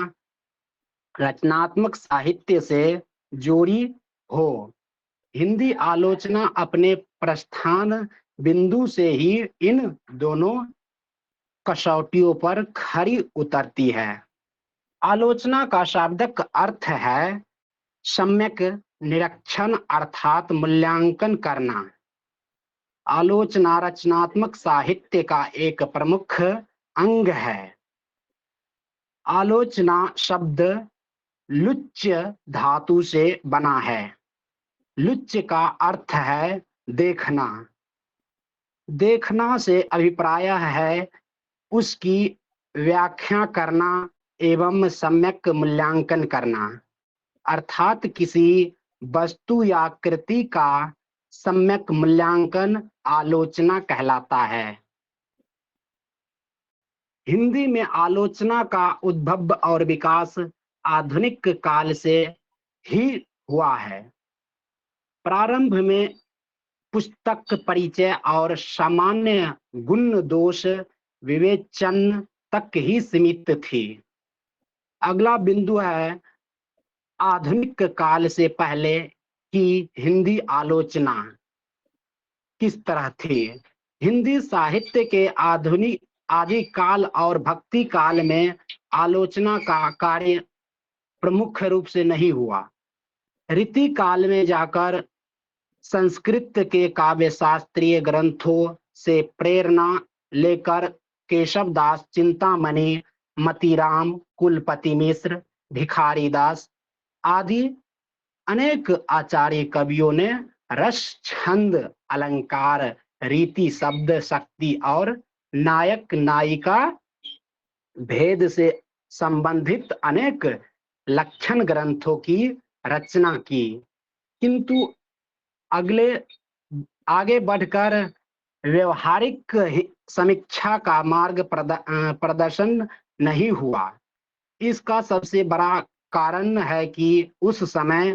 रचनात्मक साहित्य से जोड़ी हो। हिंदी आलोचना अपने प्रस्थान बिंदु से ही इन दोनों कसौटियों पर खरी उतरती है। आलोचना का शाब्दिक अर्थ है सम्यक निरीक्षण अर्थात मूल्यांकन करना। आलोचना रचनात्मक साहित्य का एक प्रमुख अंग है। आलोचना शब्द लुच्य धातु से बना है। लुच्य का अर्थ है देखना। देखना से अभिप्राय है उसकी व्याख्या करना एवं सम्यक मूल्यांकन करना, अर्थात किसी वस्तु या कृति का सम्यक मूल्यांकन आलोचना कहलाता है। हिंदी में आलोचना का उद्भव और विकास आधुनिक काल से ही हुआ है। प्रारंभ में पुस्तक परिचय और सामान्य गुण दोष विवेचन तक ही सीमित थी। अगला बिंदु है आधुनिक काल से पहले की हिंदी आलोचना। किस तरह थे। हिंदी साहित्य के आधुनिक आदिकाल और भक्ति काल में आलोचना का कार्य प्रमुख रूप से नहीं हुआ। रीति काल में जाकर संस्कृत के काव्य शास्त्रीय ग्रंथों से प्रेरणा लेकर केशवदास, चिंतामणि, मतीराम, कुलपति मिश्र, भिखारी दास आदि अनेक आचार्य कवियों ने रस, छंद, अलंकार, रीति, शब्द शक्ति और नायक नायिका भेद से संबंधित अनेक लक्षण ग्रंथों की रचना की, किंतु आगे बढ़कर व्यवहारिक समीक्षा का मार्ग प्रदर्शन नहीं हुआ। इसका सबसे बड़ा कारण है कि उस समय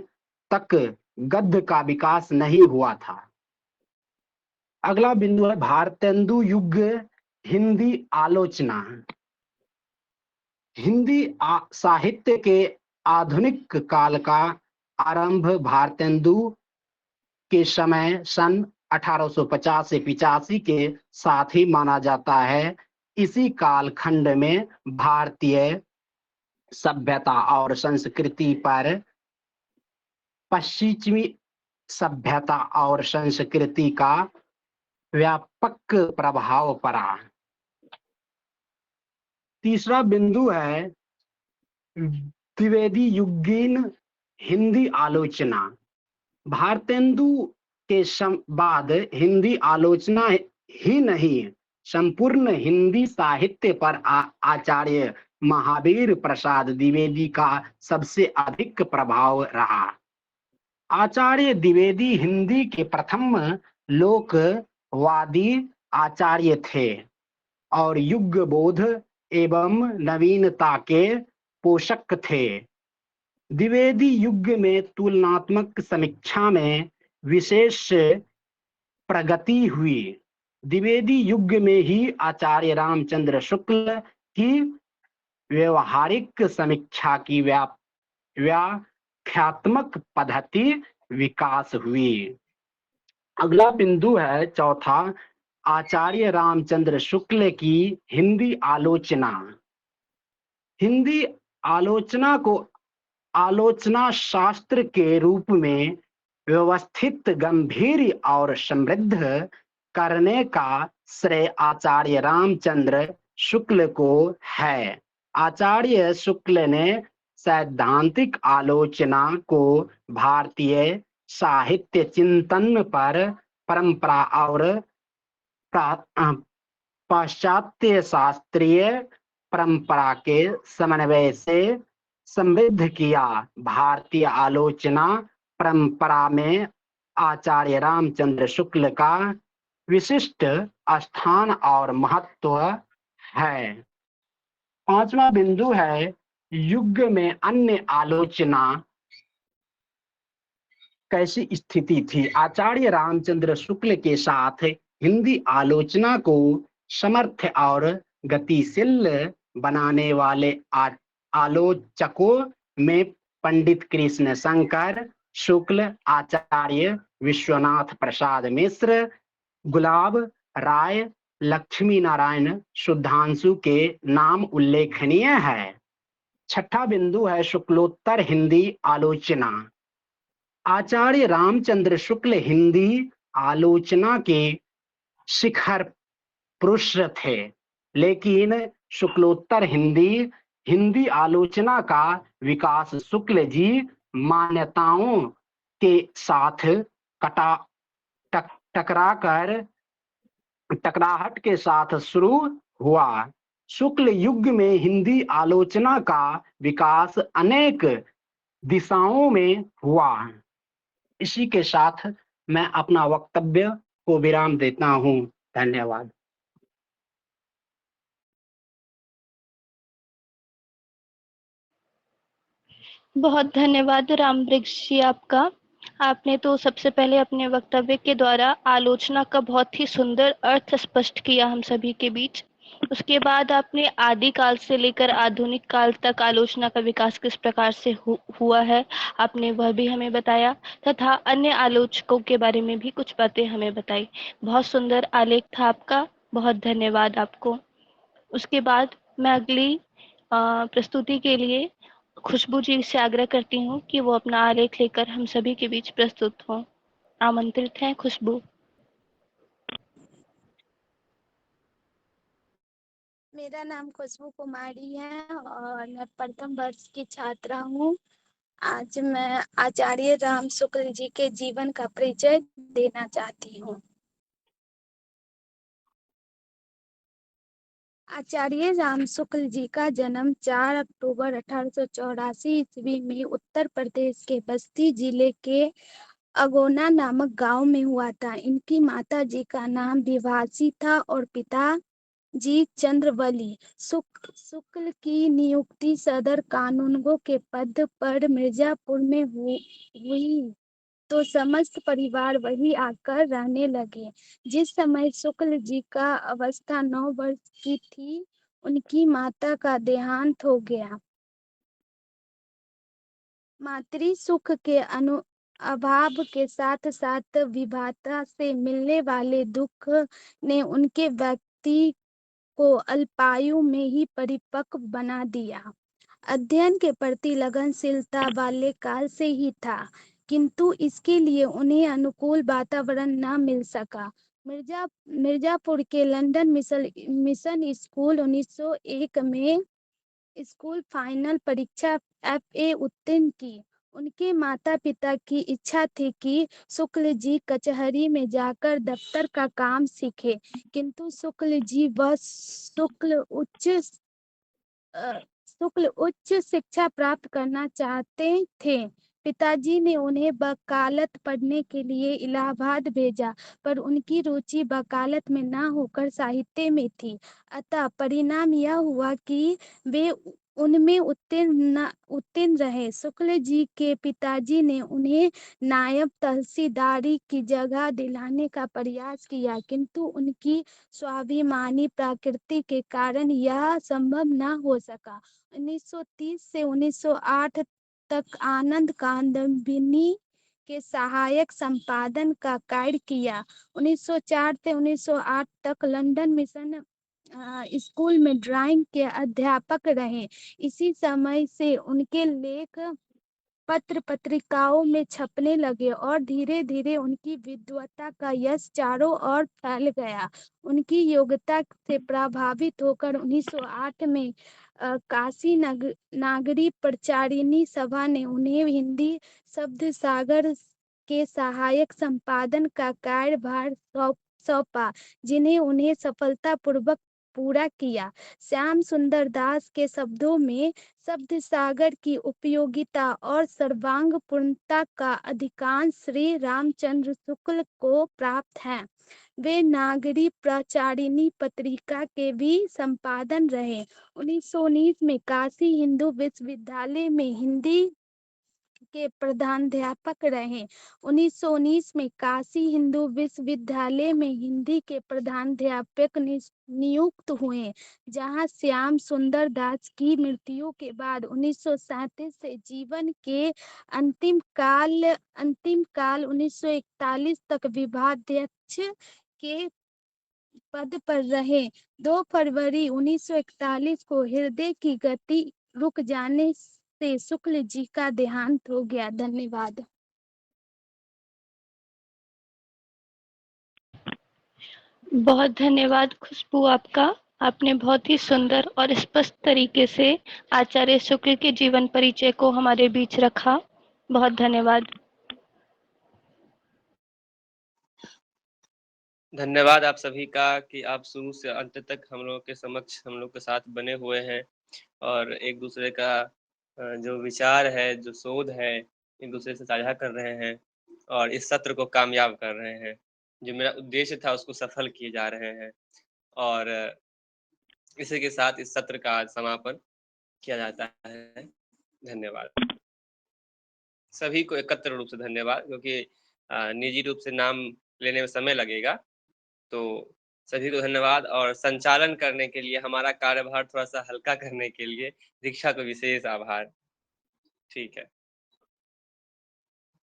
तक गद्य का विकास नहीं हुआ था। अगला बिंदु है भारतेंदु युग हिंदी आलोचना। हिंदी साहित्य के आधुनिक काल का आरंभ भारतेंदु के समय सन 1850 से 85 के साथ ही माना जाता है। इसी कालखंड में भारतीय सभ्यता और संस्कृति पर पश्चिमी सभ्यता और संस्कृति का व्यापक प्रभाव पड़ा। तीसरा बिंदु है द्विवेदी युगीन हिंदी आलोचना। भारतेंदु के बाद हिंदी आलोचना ही नहीं, संपूर्ण हिंदी साहित्य पर आचार्य महावीर प्रसाद द्विवेदी का सबसे अधिक प्रभाव रहा। आचार्य द्विवेदी हिंदी के प्रथम लोकवादी आचार्य थे और युग बोध एवं नवीनता के पोषक थे। द्विवेदी युग में तुलनात्मक समीक्षा में विशेष प्रगति हुई। द्विवेदी युग में ही आचार्य रामचंद्र शुक्ल की व्यवहारिक समीक्षा की व्याख्यात्मक पद्धति विकास हुई। अगला बिंदु है चौथा, आचार्य रामचंद्र शुक्ल की हिंदी आलोचना। हिंदी आलोचना को आलोचना शास्त्र के रूप में व्यवस्थित, गंभीर और समृद्ध करने का श्रेय आचार्य रामचंद्र शुक्ल को है। आचार्य शुक्ल ने सैद्धांतिक आलोचना को भारतीय साहित्य चिंतन पर परंपरा और पाश्चात्य शास्त्रीय परंपरा के समन्वय से समृद्ध किया। भारतीय आलोचना परंपरा में आचार्य रामचंद्र शुक्ल का विशिष्ट स्थान और महत्व है। पांचवा बिंदु है युग में अन्य आलोचना कैसी स्थिति थी। आचार्य रामचंद्र शुक्ल के साथ हिंदी आलोचना को समर्थ और गतिशील बनाने वाले आलोचकों में पंडित कृष्ण शंकर शुक्ल, आचार्य विश्वनाथ प्रसाद मिश्र, गुलाब राय, लक्ष्मी नारायण शुद्धांशु के नाम उल्लेखनीय है। छठा बिंदु है शुक्लोत्तर हिंदी आलोचना। आचार्य रामचंद्र शुक्ल हिंदी आलोचना के शिखर पुरुष थे, लेकिन शुक्लोत्तर हिंदी आलोचना का विकास शुक्ल जी मान्यताओं के साथ टकराहट के साथ शुरू हुआ। शुक्ल युग में हिंदी आलोचना का विकास अनेक दिशाओं में हुआ। इसी के साथ मैं अपना वक्तव्य को विराम देता हूं। धन्यवाद। बहुत धन्यवाद रामवृक्ष जी आपका। आपने तो सबसे पहले अपने वक्तव्य के द्वारा आलोचना का बहुत ही सुंदर अर्थ स्पष्ट किया हम सभी के बीच। उसके बाद आपने आदिकाल से लेकर आधुनिक काल तक आलोचना का विकास किस प्रकार से हुआ है, आपने वह भी हमें बताया तथा अन्य आलोचकों के बारे में भी कुछ बातें हमें बताई। बहुत सुंदर आलेख था आपका, बहुत धन्यवाद आपको। उसके बाद मैं अगली प्रस्तुति के लिए खुशबू जी से आग्रह करती हूँ कि वो अपना आलेख लेकर हम सभी के बीच प्रस्तुत हों। आमंत्रित हैं खुशबू। मेरा नाम खुशबू कुमारी है और मैं प्रथम वर्ष की छात्रा हूँ। आज मैं आचार्य राम शुक्ल जी के जीवन का परिचय देना चाहती हूँ। आचार्य राम शुक्ल जी का जन्म 4 अक्टूबर 1884 ईस्वी में उत्तर प्रदेश के बस्ती जिले के अगोना नामक गांव में हुआ था। इनकी माता जी का नाम विभासी था और पिता जी चंद्रवली। शुक्ल की नियुक्ति सदर कानूनगो के पद पर मिर्जापुर में हुई तो समस्त परिवार वही आकर रहने लगे। जिस समय शुक्ल जी का अवस्था 9 वर्ष की थी, उनकी माता का देहांत हो गया। मातृ सुख के अभाव के साथ साथ विधाता से मिलने वाले दुख ने उनके व्यक्ति को अल्पायु में ही परिपक्व बना दिया। अध्ययन के प्रति लगनशीलता बाल्यकाल से ही था, किंतु इसके लिए उन्हें अनुकूल वातावरण न मिल सका। मिर्जापुर के लंदन मिशन स्कूल 1901 में स्कूल फाइनल परीक्षा FA उत्तीर्ण की। उनके माता पिता की इच्छा थी कि शुक्ल जी कचहरी में जाकर दफ्तर का काम सीखे, किंतु शुक्ल उच्च शिक्षा प्राप्त करना चाहते थे। पिताजी ने उन्हें वकालत पढ़ने के लिए इलाहाबाद भेजा, पर उनकी रुचि वकालत में न होकर साहित्य में थी। अतः परिणाम यह हुआ कि वे उनमें उत्तीर्ण रहे। शुक्ल जी के पिताजी ने उन्हें नायब तहसीलदारी की जगह दिलाने का प्रयास किया, किंतु उनकी स्वाभिमानी प्रकृति के कारण यह संभव न हो सका। 1930 से 1908 तक आनंद कादम्बिनी के सहायक संपादन का कार्य किया। 1904 से 1908 तक लंदन मिशन स्कूल में ड्राइंग के अध्यापक रहे। इसी समय से उनके लेख पत्र पत्रिकाओं में छपने लगे और धीरे धीरे उनकी विद्वता का यश चारों ओर फैल गया। उनकी योग्यता से प्रभावित होकर 1908 में काशी नागरी प्रचारिणी सभा ने उन्हें हिंदी शब्द सागर के सहायक संपादन का कार्यभार सौंपा, जिन्हें उन्हें सफलतापूर्वक पूरा किया। श्याम सुंदर दास के शब्दों में शब्द सागर की उपयोगिता और सर्वांग पूर्णता का अधिकांश श्री रामचंद्र शुक्ल को प्राप्त है। वे नागरी प्रचारिणी पत्रिका के भी संपादन रहे। 1919 में काशी हिंदू विश्वविद्यालय में हिंदी के प्रधानाध्यापक रहे। 1919 में काशी हिंदू विश्वविद्यालय में हिंदी के प्रधानाध्यापक नियुक्त हुए, जहां श्याम सुंदर दास की मृत्यु के बाद 1937 से जीवन के अंतिम काल 1941 तक विभागाध्यक्ष के पद पर रहे। 2 फरवरी 1941 को हृदय की गति रुक जाने से शुक्ल जी का देहांत हो गया। धन्यवाद। बहुत धन्यवाद खुशबू आपका। आपने बहुत ही सुंदर और स्पष्ट तरीके से आचार्य शुक्ल के जीवन परिचय को हमारे बीच रखा। बहुत धन्यवाद। धन्यवाद आप सभी का कि आप शुरू से अंत तक हम लोग के समक्ष हम लोग के साथ बने हुए हैं और एक दूसरे का जो विचार है, जो शोध है, एक दूसरे से साझा कर रहे हैं और इस सत्र को कामयाब कर रहे हैं। जो मेरा उद्देश्य था उसको सफल किए जा रहे हैं और इसी के साथ इस सत्र का आज समापन किया जाता है। धन्यवाद सभी को एकत्र रूप से धन्यवाद, क्योंकि निजी रूप से नाम लेने में समय लगेगा, तो सभी को धन्यवाद, और संचालन करने के लिए, हमारा कार्यभार थोड़ा सा हल्का करने के लिए दीक्षा को विशेष आभार। ठीक है।